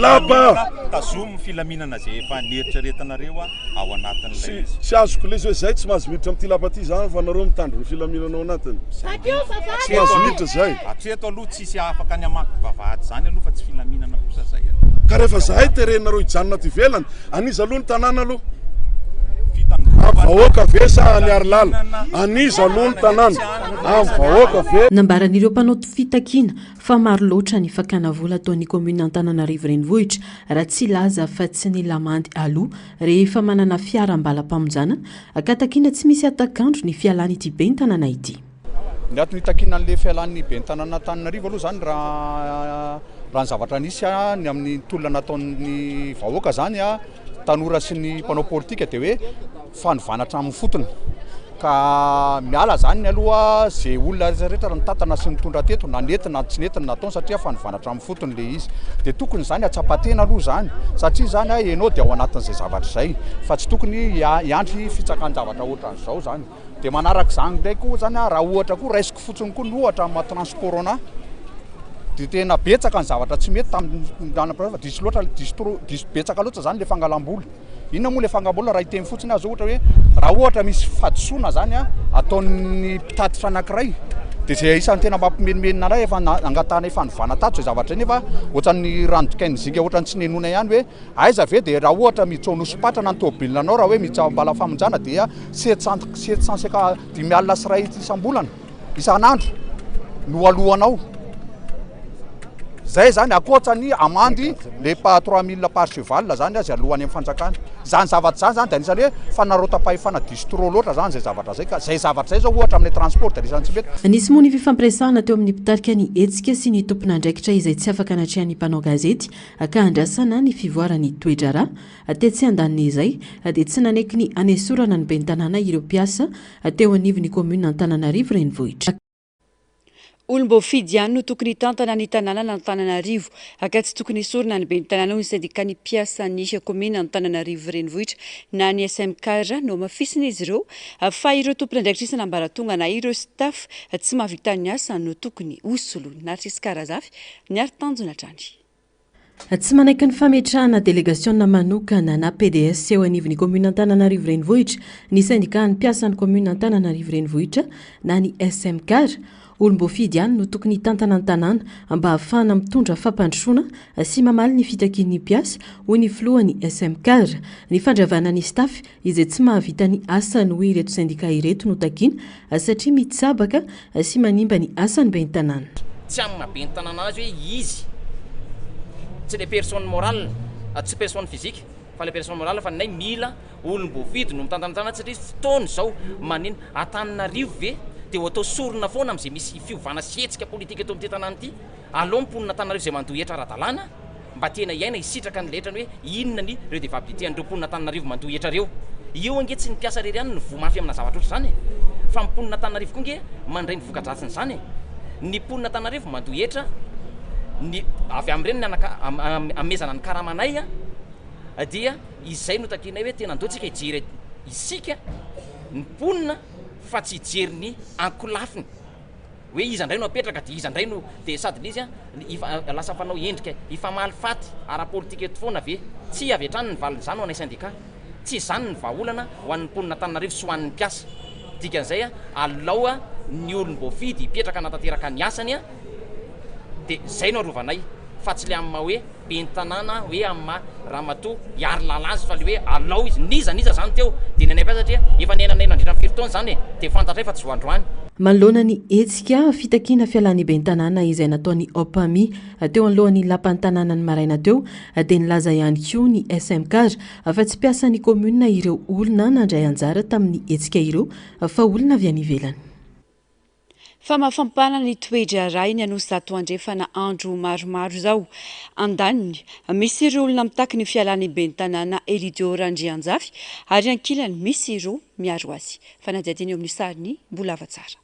lapa tazomy filaminana zay efa nieritreretanareo ao anatin'ilay sy azoko le hoe zay tsy mahazo miditra amin'ity lapa ty zany fa nareo mitandro ny filaminana ao anatiny tsy mahazo miditra zay hatreto aloha tsisy afaka ny amaky vavahady zany aloha fa tsy filaminana kosa zay ka rehefa zahay terenareo hijanona ty velany aniza aloha ny tanàna aloha vahoaka ve sa any Arilala aniza aloha ny tanàna amin'ny vahoaka ve nambaran'ireo mpanao fitakiana fa maro loatra ny fakana vola ataon'ny komuna Antananarivo renivohitra raha tsy laza fa tsy ny lamandy aloha rehefa manana fiara mbalam-pamonjana akatakiana tsy misy atakandro ny fialany ity be ny tanàna ity ny atony takiana an'le fialan'ny be ny tanàna Antananarivo aloha zany raha ny zavatra nisy ny amin'ny tolona nataon'ny vahoaka zany tanora sy ny mpanao politika dia hoe fanovanatra amin'ny fotony ka miala zany aloha zay olona rehetrarehetra ny tantana sy nitondra teto na nentina tsy nentina nataony satria fanovanatra amin'ny fotony le izy dia tokony zany atsapatena aloha zany satria zany ianao dia ao anatin'izay zavatra zay fa tsy tokony iandry fitsakan-javatra ohatran'izao zany dia manaraka zany ndraiky koa zany raha ohatra koa raisiko fotsiny koa ny ohatra amin'ny transport ana dia tena betsaka ny zavatra tsy mety tamin'ny diso loatra diso betsaka loatra zany le fangalam-bola inona moa le fangalam-bola raha hiteny fotsiny azy ohatra hoe raha ohatra misy fadisoana zany ataon'ny mpitatitra anankiray dia zay isan'ny tena mampimenimenina ray efa angatanay fanovana tato zay zavatra nefa ohatran'ny ranodikainizika ohatran'ny tsy nenona ihany hoe aiza ve dia raha ohatra mitsonosopatra ny tôbilina anao raha hoe mitsambala famonjana dia 750 alina sy ray isam-bolana isan'andro no alohanao zay zany akoatsany amandy le pas 3000 par cheval zany azy alohany amin'ny fanjakana zany zavatra zany zany de anisany hoe fanarotapahefana distro loatra zany zay zavatra zay ka zay zavatra zay zao ohatra amin'ny transport de resantsy mety nisy moa ny fifampiresahana teo amin'ny mpitarika ny etsika sy ny tompona andraikitra izay tsy afaka anatrihan'ny mpanao gazety ka andrasana ny fivoarany toetra ra tetsy andaniny izay dia tsy nanaiky ny anesorana ny ben'ny tanàna ireo mpiasa teo anivon'ny komuna Antananarivo renivohitra. Olom-boafidy ihany no tokony tantana ny tanàna n'Antananarivo ka tsy tokony esorina ny ben'ny tanàna ny syndicat ny mpiasa ny komuna Antananarivo renivohitra na ny SMCAR no mafisina izy ireo fa ireo tompona andraikitra isana ambaratonga na ireo staff tsy mahavita ny asa no tokony hosoloina na tsisy karazafy miary tanjona hatrany. Tsy manaiky ny fametrahana délégation manokana na PDS eo anivon'ny komuna Antananarivo renivohitra ny syndicat ny mpiasa ny komuna Antananarivo renivohitra na ny SMCAR. Olom-boafidy ihany no tokony tantana ny tanàna mba ahafahana mitondra fampandrosoana sy mamaly ny fitakian'ny mpiasa hoy ny filohan'ny SMCAR. Ny fandravana ny staff izay tsy mahavita ny asa no ireto syndicat ireto no takiana satria mitsabaka sy manimba ny asa ny ben'ny tanàna. Tsy amin'ny mahaben'ny tanàna azy hoe izy tsy le personne morale tsy personne physique fa le personne morale fa nay mila olom-boafidy no mitantana tanàna satria fotoana zao manina Antananarivo ve dia atao sorona foana amin'izay misy fiovana sihetsika politika eto amin'ity tanàna ity aleo mponina Antananarivo izay mandohetra ara-dalàna mba tena iaina hisitraka ny letrany hoe inona ny redevabilité an'ireo mponina Antananarivo mandohetra reo io ange tsy ny mpiasa rery ihany ny vomafy amina zavatra oatra zany fa mponina Antananarivo koa nge mandray ny voka-dratsiny zany ny mponina Antananarivo mandohetra ny avy amin'ireny amezana ny karamanay dia izay no takinay hoe tena andao tsika hijery isika ny mponina fa tsy hijery ny ankolafiny hoe iza ndray no apetraka dia iza ndray no dia sady lizy lasa fanao endrika ifamaly faty ara-politika eto foana ve tsy avy hatrany ny valiny ho anay syndicat tsy zany ny vahaolana ho an'ny mponina Antananarivo sy ho an'ny mpiasa dikan'izay alao ny olom-boafidy hipetraka natateraka ny asany dia zay no arovanay fa tsy le amin'ny maha hoe ben'ny tanàna hoe amin'ny ramatoa hiary lalazy fa le hoe alao izy niza zany teo dia ny anay mpiasa satria efa nenanay nandritra ny firy taona zany dia fantatray fa tsy voandroany. Manoloana ny etsika fitakiana fialan'ny ben'ny tanàna izay nataon'ny OPAMI teo anolohan'ny lapan'ny tanàna ny maraina teo dia nilaza ihany koa ny SMCAR fa tsy mpiasan'ny komuna ireo olona nandray anjara tamin'ny etsika ireo fa olona avy any ivelany. Fa mafampana ny toetra ray ny anosy zato andrefana andro maromaro zao andaniny misy ireo olona mitaky ny fialan'ny ben'ny tanàna Elidio Randrianjafy ary ankilany misy ireo miaro azy fanadiadiny eo amin'ny sariny Bolava Tsara.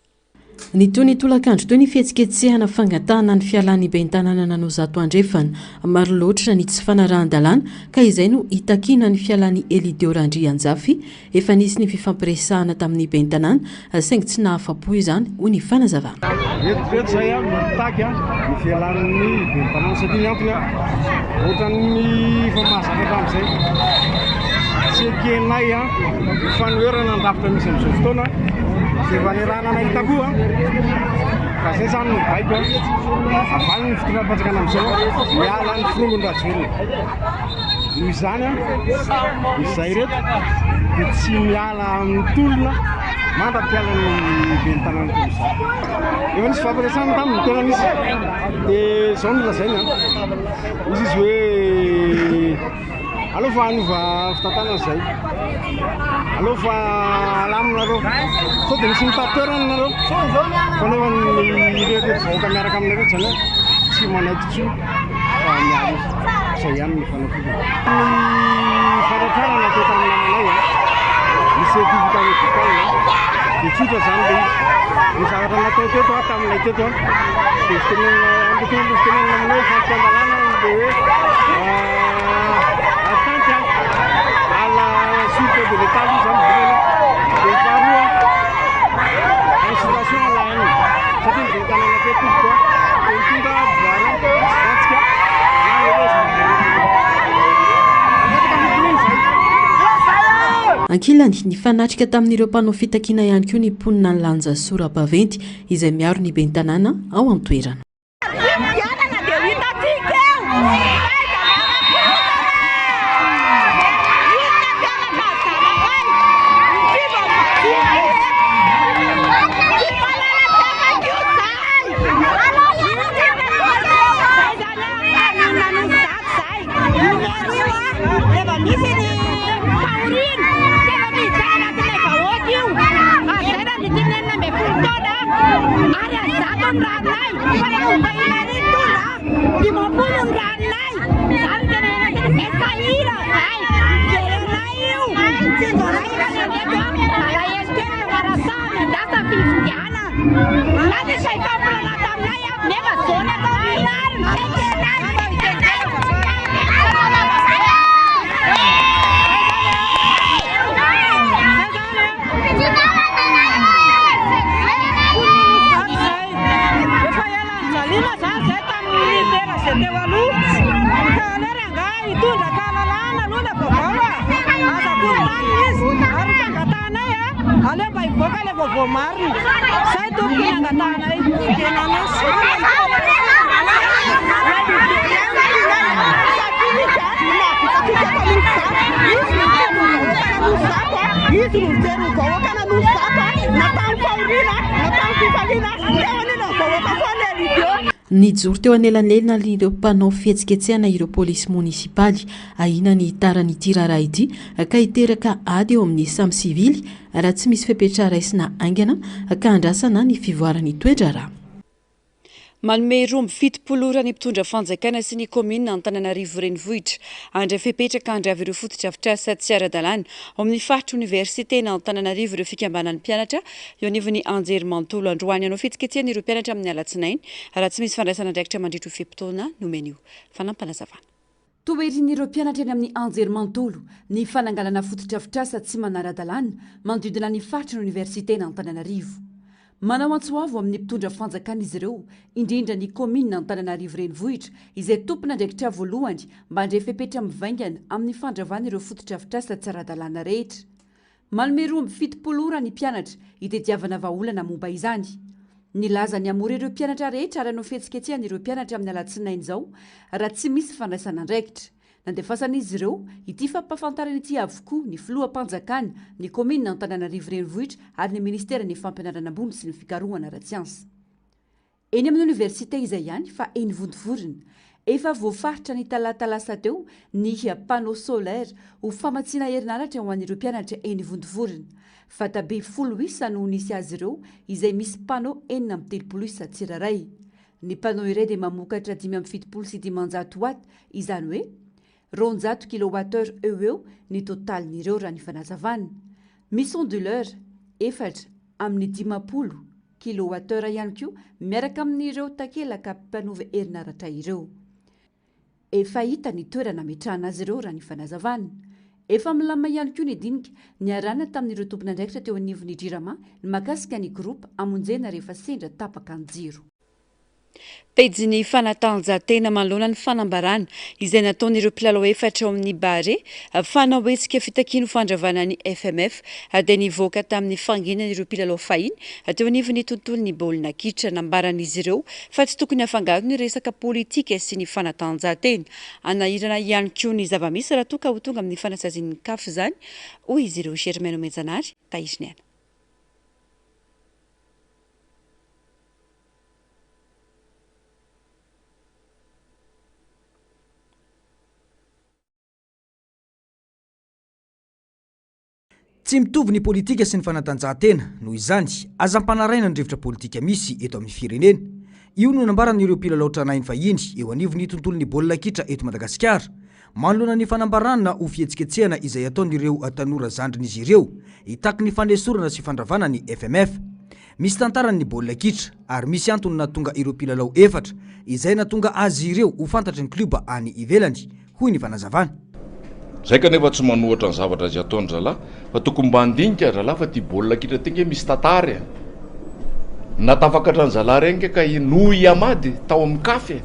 Ny toy ny tolakandro toy ny fihetsiketsehana fangatahana ny fialan'ny ben'ny tanàna nanao zato andrefana maro loatra ny tsy fanarahan-dalàna ka izay no hitakiana ny fialan'ny Elidio Randrianjafy efa nisy ny fifampiresahana tamin'ny ben'ny tanàna saingy tsy nahafa-po izany hoy ny fanazavana. Eto zay mitaky ny fialan'ny ben'ny tanàna satria ny antony ohatran'ny famahazaka tamin'izay tsy ekenay ny fanoherana andafitra misy amin'izao fotoana izay vanerana anay takoa ka zay zany no baiko avaliny ny fitondram-panjakana amin'izao miala ny firongon-drahavelona noho izany izay reto dia tsy miala amin'ny tolona mandra-pialan'ny ben'ny tanàna toy izao efa nisy fampiresahana taminy tena nisy dia zao no lazaina izy hoe aleo fa hanova fitantanana zay aleo fa alaminareo sao dia misy mitatoerana nareo fa nefa ireto vahoaka miaraka aminay reto zany tsy manaikitso fa miaro zay ihany ny fanafodina ny fantatrarana teo tamin'ny namanay misy activité médicale dia tsotra zany le izy ny zavatra natao teto tamin'ilay teto dia fitenenina aminay fampitan-dalàna dia hoe suite de l'état du zone de Paris en situation à la haine c'est une véritable affaire pourquoi et tout va ankilany ny fanatrika tamin'ireo mpanao fitakiana ihany koa ny mponina ny lanja sora-baventy izay miaro ny ben'ny tanàna ao an-toerana. Nijoro teo anelanelina ireo mpanao fihetsiketsehana ireo polisy munisipaly ahina ny taranyity raharaha ity ka hiteraka ady eo amin'ny samy sivily raha tsy misy fepetra raisina aingana ka andrasana ny fivoarany toetra raha. Manome roa amby fitopolo ora ny mpitondra fanjakana sy ny komina Antananarivo renivohitra andray fepetraka andravy ireo fototra-afitrasa tsy ara-dalàna ao amin'ny faritra universitena Antananarivo ireo fikambanan'ny mpianatra eo anivon'ny anjerimanontolo androany anao fihetsiketsehana ireo mpianatra amin'ny alatsinainy raha tsy misy fandraisana andraikitra mandritro fepitona nomeny io fanampanazavana. Toerin'ireo mpianatra eny amin'ny anjerimanontolo ny fanangalana fototra-afitrasa tsy manara-dalàna manodidina ny faritra ny universitena Antananarivo. Manao antsoavo amin'ny mpitondra fanjakana izy ireo indrindra ny komina Antananarivo renivohitra izay tompona andraikitra voalohany mba handray fepetra mivaingana amin'ny fandravana ireo fototra-afitrasa tsy ara-dalàna rehetra. Manome roa amby fitopolo ora ny mpianatra hitadiavana vahaolana momba izany. Nilaza ny amora ireo mpianatra rehetra ary anao fihetsiketsehana ireo mpianatra amin'ny alatsinainy izao raha tsy misy fandraisana andraikitra. Nandefasana izy ireo ity fampafantarana ity avokoa ny filoham-panjakana ny komina Antananarivo renivohitra ary ny ministera ny fampianarana ambony sy ny fikarohana ara-tsiansa. Eny amin'ny universite izay ihany fa eny Vontovorona efa voafaritra ny talatalasa teo ny panneau solaire ho famatsiana herinaratra ho an'ireo mpianatra eny Vontovorona. Fatabe 10 isa no nisy azy ireo izay misy panneau 430 isa tsiraray. Ny panneau iray dia mamokatra 570 sy 500 watt izany hoe 200 kWh eo ny totalin'ireo raha ny fanazavana. Misy onduleur efatra amin'ny 50 kWh ihany koa miaraka amin'ireo takelaka mpanova herinaratra ireo. Efa hita ny toerana metrahana azy ireo raha ny fanazavana. Efa milama ihany koa ny dinika ny arana tamin'ireo tompona andraikitra teo anivon'ny Jirama ny makasika ny groupe amonjena rehefa sendra tapaka ny jiro. Pejy fanatanjahantena manoloana ny fanambarana izay nataon'ireo mpilalao efatra ao amin'ny bare fanao hetsika fitakiana fandravana ny FMF dia nivoaka tamin'ny fanginana ireo mpilalao fahiny teo anivon'ny tontolon'ny baolina kitra nambaran'izy ireo fa tsy tokony afangaro ny resaka politika sy ny fanatanjahantena anahirana ihany koa ny zavamisy raha toa ho tonga amin'ny fanasazian'ny CAF izany hoy izy ireo Germaine Menjanary Taiziniana. Tsy mitovy ny politika sy ny fanatanjahantena noho izany azam-panaraina ny rivotra politika misy eto amin'ny firenena. Io no nambaran'ireo mpilalao tranainy fahiny eo anivon'ny tontolon'ny baolina kitra eto Madagasikara manoloana ny fanambarana ho fihetsiketsehana izay ataon'ireo tanora zandrin'izy ireo hitaky ny fandesorana sy fandravana ny FMF. Misy tantaran'ny baolina kitra ary misy antony natonga ireo mpilalao efatra izay natonga azy ireo ho fantatry ny kluba any ivelany hoy ny fanazavana. Zay kanefa tsy manohatra ny zavatra azy ataony zalahy fa tokony mba andinika zalahy fa ty baolina kitra ty misy tantara natafakatra ny zalahy regny ka no iamady tao amin'ny kafy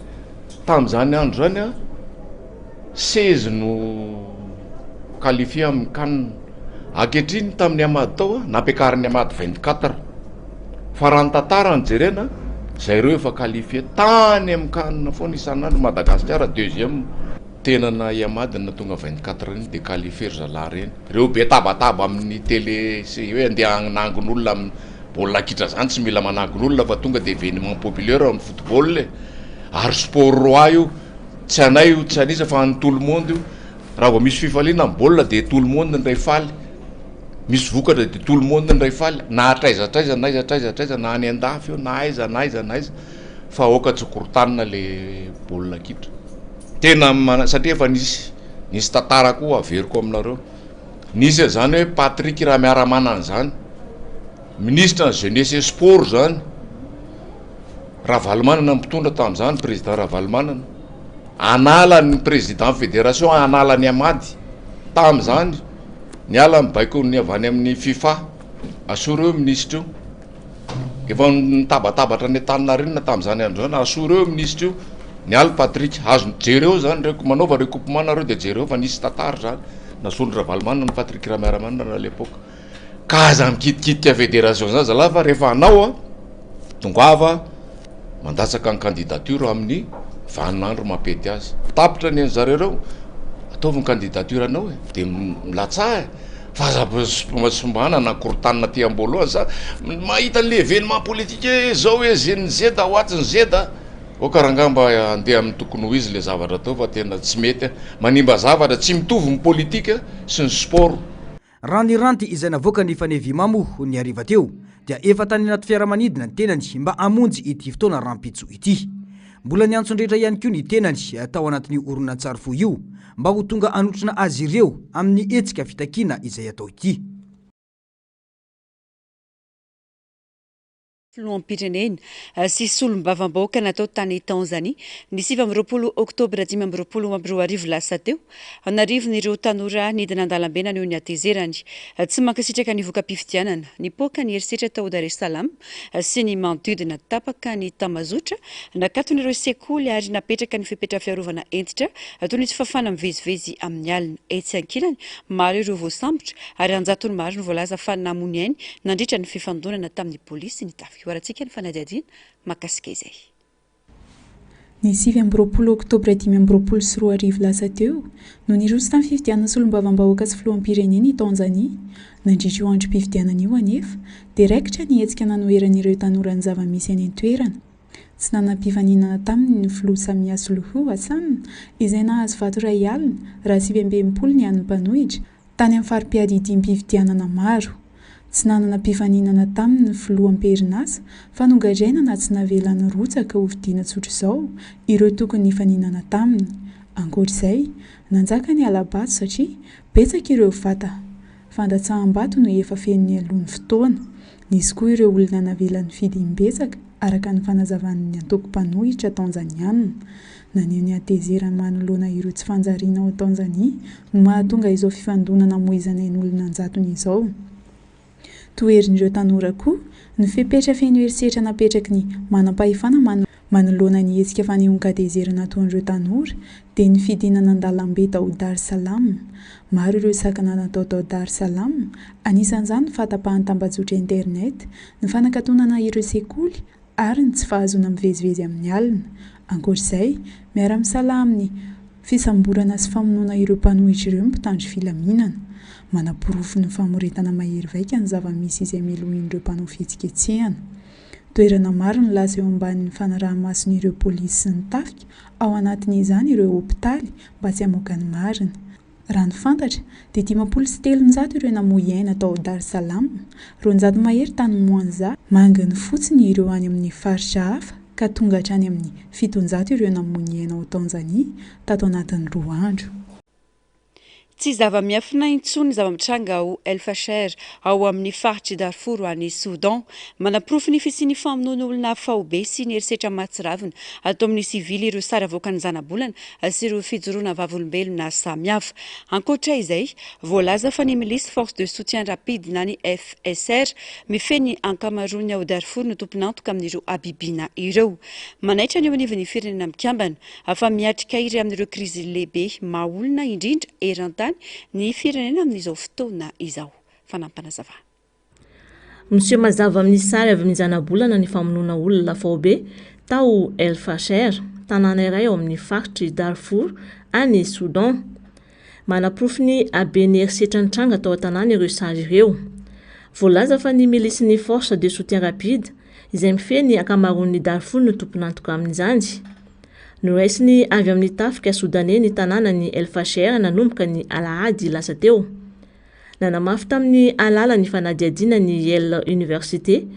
tamin'izany andro zany 16 no qualifié amin'ny CAN ankehitriny tamin'ny amady tao nampiakariny amady 24 fa raha ny tantara ny jerena zay ireo efa qualifié tany amin'ny CAN foana isan'andro Madagasikara deuxième tenana iamady na tonga 24 reny de qualifié zalahy reny reo be tabataba amin'ny télé sy hoe andeha nangon'olona amin'ny baolina kitra zany tsy mila manangon'olona fa tonga de événement populaire amin'ny football ary sport roi io tsy anay io tsy anisa fa ny tout le monde io raha vao misy fifaliana amin'ny baolina de tout le monde ndray faly misy vokatra de tout le monde ndray faly na atraizatraiza naizatraizatraiza na any andafy eo na aiza fa oka tsokorotanina le baolina kitra tena satria efa nisy tantara koa averiko aminareo nisy zany hoe Patrick Ramiaramanana zany ministre ny jeunesse et sport zany Ravalomanana mpitondra tamin'izany président Ravalomanana anala ny président fédération anala ny Amady tamin'izany niala mibaiko ny avany amin'ny FIFA asoreo ministre io efa nitabatabatra ny Antaninarenina tamin'izany andro zany asoreo ministre io niala Patrick azo jereo zany reko manaova recoupement nareo de jereo fa nisy tantara zany nasondro Ravalomanana ny Patrick Ramiaramanana à l'époque ka za mikitikidika fédération zany zala fa rehefa anao tongava mandatsaka ny candidature amin'ny vaninandro mampety azy tapitra ny zareo ataovy ny candidature anao de milatsa fa zasombana na korotanina ty ambolo za mahita an'le événement politique zao hoe zeda hoatsiny zeda okarangamba andeha amin'ny tokony ho izy le zavatra atao fa tena tsy mety manimba zavatra tsy mitovy ny politika sy ny sport raha ny ranty izay navoaka ny fanevimamo ny ariva teo dia efa tany anaty fiaramanidina ny tenany mba amonjy ity fotoana rampitso ity mbola ny antsondretra ihany koa ny tenany atao anatin'ny oronan-tsarifo io mba ho tonga anotrina azy ireo amin'ny etsika fitakina izay atao ity Filoham-pirenena sy solombavam-bahoaka natao tany Tanzania ny 7 oktobra 2024 lasa teo anarivon'ireo tanora nidina an-dalambe naneo ny atezerany tsy mankasitraka ny voka-pifidianana ny poka ny herisetra tao Dar es Salaam sy ny manodidina tapaka ny Tamazotra nakaton'ireo sekoly ary napetraka ny fepetra fiarovana entitra toy ny tsy fafana mivezivezy amin'ny alina etsy ankilany maro ireo voasambotra ary anjatony maro ny voalaza fa namony ainy nandritra ny fifandonana tamin'ny polisy ny tafy hoaratsika ny fanadihadiana makasika izay ny 7 oktobra 2024 lasa teo no niroso tamin'ny fifidianana solombavam-bahoaka sy filoham-pirenena i Tanzania nandritra io androm-pifidianana io anefa dia raikitra ny hetsika nanoheran'ireo tanora ny zava-misy any an-toerana tsy nanam-pifaninana taminy ny filoha Samias Suluhu Hassan izay nahazo vato iray alina raha 720 ny an'ny mpanohitra tany amin'ny farim-piady dimy-pifidianana maro tsy nanana mpifaninana taminy filoham-perinasa fa nogadraina na tsy navelany rotsaka ho vidiana tsotra izao ireo tokony nifaninana taminy ankoatr'izay nanjaka ny alabato satria betsaka ireo vata fandatsaham-bato no efa fen'ny alohan'ny fotoana nisy koa ireo olona navelan'ny fidim-betsaka araka ny fanazavan'ny antoko-mpanohitra tanzaniana naneo ny atezerana manoloana ireo tsy fanjariana ao Tanzania no mahatonga izao fifandonana moizana ny olona anjatony izao toerin'ireo tanora koa ny fepetra feno herisetra napetraky ny manam-pahefana manoloana ny hetsika fanehoan-katezerana ataon'ireo tanora dia ny fidinana an-dalambe tao Dar es Salaam maro ireo sakana natao tao Dar es Salaam anisan'izany ny fahatapahan'ny tambazotra internet ny fanakatonana ireo sekoly ary ny tsy fahazona mivezivezy amin'ny alina ankoatr'izay miara-misala amin'ny fisamborana sy famonoana ireo mpanohitra ireo mpitandro filaminana manapirofo ny famoretana mahery vaika ny zava-misy izay milohan'ireo mpanao fihetsiketsehana toerana maro ny lasa eo ambanin'ny fanaraha-mason'ireo polisy sy ny tafika ao anatin'izany ireo hopitaly mba tsy hamoaka ny marina raha ny fantatra dia 507 ireo namoy aina tao Dar es Salaam 200 mahery tany Mwanza manginy fotsiny ireo any amin'ny faritra hafa ka tonga hatrany amin'ny 700 ireo namoy aina ao Tanzania tato anatin'ny 2 andro tsy zava-miafina intsony zava-mitranga ao El Fasher ao amin'ny faritry Darfur any Soudan manaprofo ny fisiany famonoan'olona faobe sy ny herisetra matsiravina atao amin'ny sivily ireo sary avoaka ny zanabolana sy ireo fijoroana vavolombelona samihafa ankoatra izay voalaza fa ny milisy force de soutien rapide na ny FSR mifeny ankamaroany ao Darfur no tomponantoka amin'ireo abibina ireo manaitra ny eo anivon'ny firenena mikambana afa miatrika iry amin'ireo krizy lehibe maolona indrindra erantany ny firenena amin'izao fotoana izao fanampanazava Monsieur mazava amin'ny sary avy amin'ny zanabolana ny famonoana olona faobe tao El Fasher tanàna iray ao amin'ny faritry Darfur any Soudan manaprofo ny abeny herisetra ny tranga tao an-tanàna ireo sary ireo voalaza fa ny milisy ny force de soutien rapide izay mifeny ankamaroan'ny Darfur no tomponantoka amin'izany noraisiny avy amin'ny tafika Soudanais ny tanàna ny El Fasher nanomboka ny Alahady lasa teo nanamafy tamin'ny alalany fanadiadiana ny Yale Université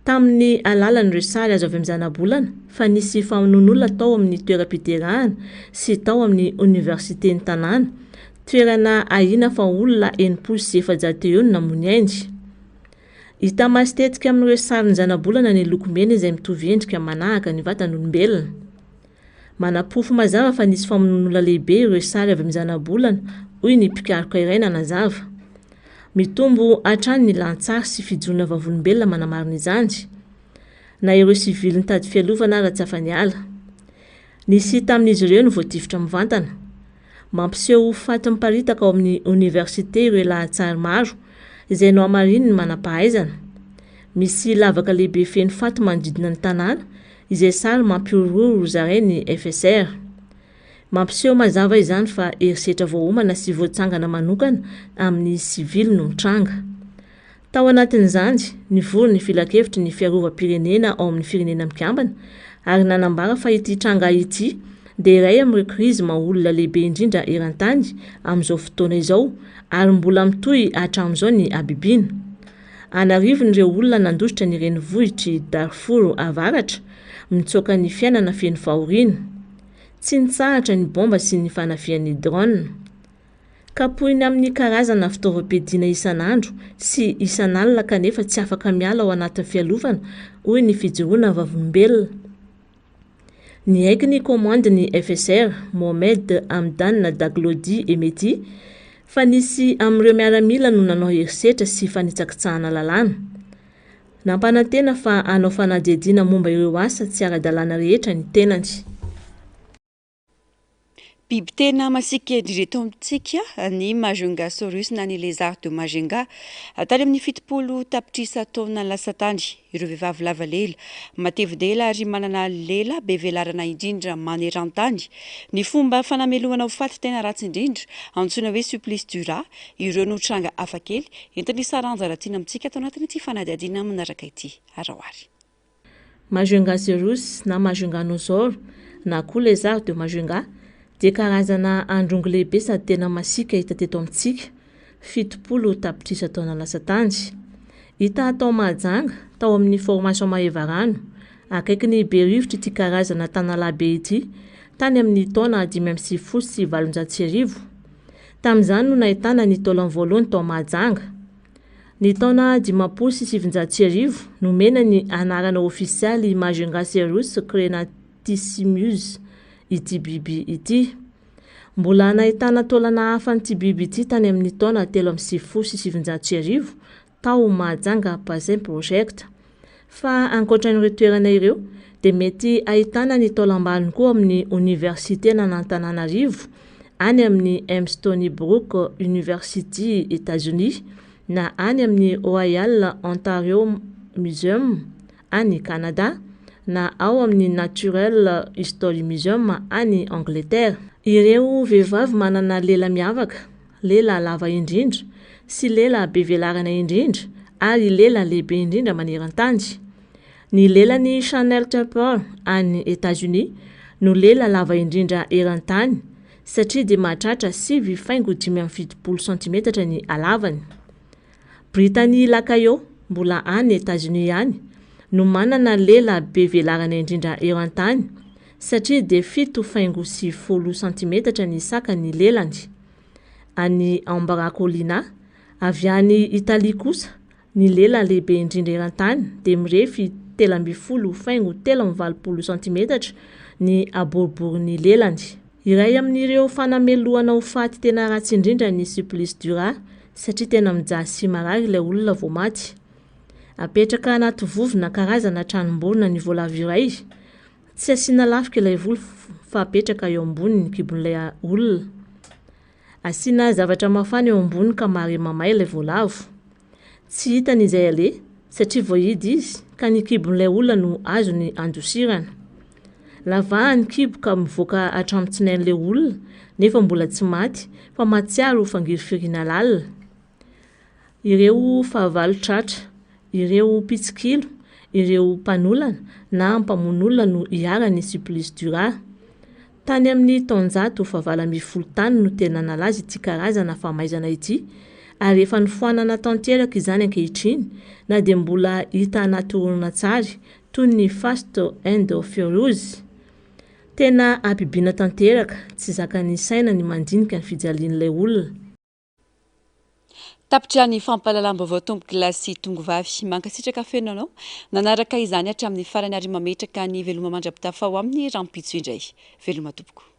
tamin'ny alalan'ireo sary azo avy amin'ny zanabolana fa nisy famonon'olona tao amin'ny toeram-piterahana sy tao amin'ny université ny tanàna toerana ahina fa olona 700 eo namony aindy. Hita masitetika amin'ireo sarin'ny zanabolana ny lokomena izay mitovy endrika manahaka ny vatan'olombelona. Manapofo mazava fa nisy famonon'olona lehibe ireo sary avy amin'ny zanabolana hoy ny mpikaroka iray nanazava. Mitombo hatrany ny lantsary sy fijona vavolombelona manamarina izany. Na ireo sivily nitady fialovana raha tsy afa-niala. Nisy hita amin'izy ireo no voatifitra mivantana. Mampiseho faty miparitaka ao amin'ny université ireo lahatsary maro izay no amariny ny manam-pahaizana. Misy lavaka lehibe feno faty manodidina ny tanàna izay sary mampiororo zareo ny FSR. Mampiseho mazava izany fa herisetra voahomana sy voatsangana manokana amin'ny sivily no mitranga. Tao anatin'izany, nivory ny filakevitry ny fiarovam-pirenena ao amin'ny firenena mikambana ary nanambara fa ity tranga ity dia iray amin'ireo krizy olona lehibe indrindra eran-tany amin'izao fotoana izao ary mbola mitohy hatramin'izao ny abibiana. Anarivon'ireo olona nandositra ny renivohitry Darfur avaratra mitsoaka ny fiainana feno fahoriana. Tsy nitsahatra ny bomba sy ny fanafian'ny drone. Kapohiny amin'ny karazana fitaovam-piadiana isan'andro sy isan'alina kanefa tsy afaka miala ao anatin'ny fialovana hoy ny fijoroana vavolombelona. Ny aiky ny komande ny FSR Mohamed Hamdan Daglodi Emeti fa nisy amin'ireo miaramila no nanao herisetra sy fanitsakitsahana lalàna. Nampanantena fa hanao fanadiadiana momba ireo asa tsy ara-dalàna rehetra ny tenany. Biby tena masika indrindra eto amintsika ny Majungasaurus na ny lézard de Majunga tany amin'ny 70 tapitrisa taona lasa tany. Ireo vehivavy lava lela matevindela ary manana lela be velarana indrindra maneran-tany. Ny fomba fanamelohana ho faty tena ratsy indrindra antsoina hoe supplice du rat. Ireo no tranga hafakely entin'ny saranja raha amintsika atao anatin'ity fanadiadiana manaraka ity arahoary. Majungasaurus na Majunganosaure na koa lézard de Majunga dia karazana androngo lehibe sady tena masika hita teto amintsika 70 tapitrisa taona lasa tany. Hita atao Mahajanga tao amin'ny formation Mahevarano akaiky ny Berivotra ity karazana tanalabe ity tany amin'ny taona 570 sy 700. Tamin'izany no nahitana ny taolany voalohany tao Mahajanga. Ny taona 500 sy 700 nomena ny anarana ofisialy Majungasaurus crenatissimus ity biby ity. Mbola nahitana taolana hafa n'ity biby ity tany amin'ny taona 370 sy 700 tao Mahajanga Basin Project. Fa ankoatran'ireo toerana ireo dia mety ahitana ny taolam-balony koa amin'ny Université n'Antananarivo any amin'ny Stony Brook University États-Unis na any amin'ny Royal Ontario Museum any Canada na ao amin'ny Natural History Museum any Angleterre. Ireo vehivavy manana lela miavaka, lela lava indrindra sy lela be velarana indrindra ary lela lehibe indrindra maneran-tany. Ny lelan'ny Chanel Chapel any États-Unis no lela lava indrindra eran-tany satria dia mahatratra 7,70 cm ny halavany. Brittany Lacayo mbola any États-Unis ihany no manana lela be velarana indrindra eran-tany satria dia 7,70 cm ny sakany lelany. Any Ambaracolina avy any Italia kosa ny lela lehibe indrindra eran-tany dia mirefy 13,70 cm ny aboriborin'ny lelany. Iray amin'ireo fanamelohana ho faty tena ratsy indrindra ny supplice du rat satria tena mijaha sy marary ilay olona vao maty. Apetraka anaty vovona karazana tranomborona ny voalavo iray. Tsy asiana lafika ilay volo fa apetraka eo ambony ny kibon'ilay olona. Asiana zavatra mafana eo ambony ka mare mamay ilay voalavo. Tsy hitany izay ale satria voahidy izy ka ny kibon'ilay olona no azo ny andosirana. Lavahany kibo ka mivoaka hatramin'ny tsinain'ilay olona nefa mbola tsy maty fa matsiaro fangirifirina lalina. Ireo fahavalo tratra, ireo pitsikilo, ireo mpanolana na mpamon'olona no hiarany supplice du rat. Tany amin'ny taonjato fahavalo ambin'ny folo tany no tena nalaza ity karazana famaizana ity ary efa nifoanana tanteraka izany ankehitriny na dia mbola hita anaty horonan-tsary toy ny fast endophorose. Tena ampibiana tanteraka, tsy zakany saina ny mandinika ny fijalian'ilay olona. Tapitra ny fampalalam-baovao tomboky lasy tongovavy mankasitraka fenao nanaraka izany hatramin'ny farany ary mametraka ny veloma mandrapitafa ao amin'ny rampitso indray. Veloma tompoko.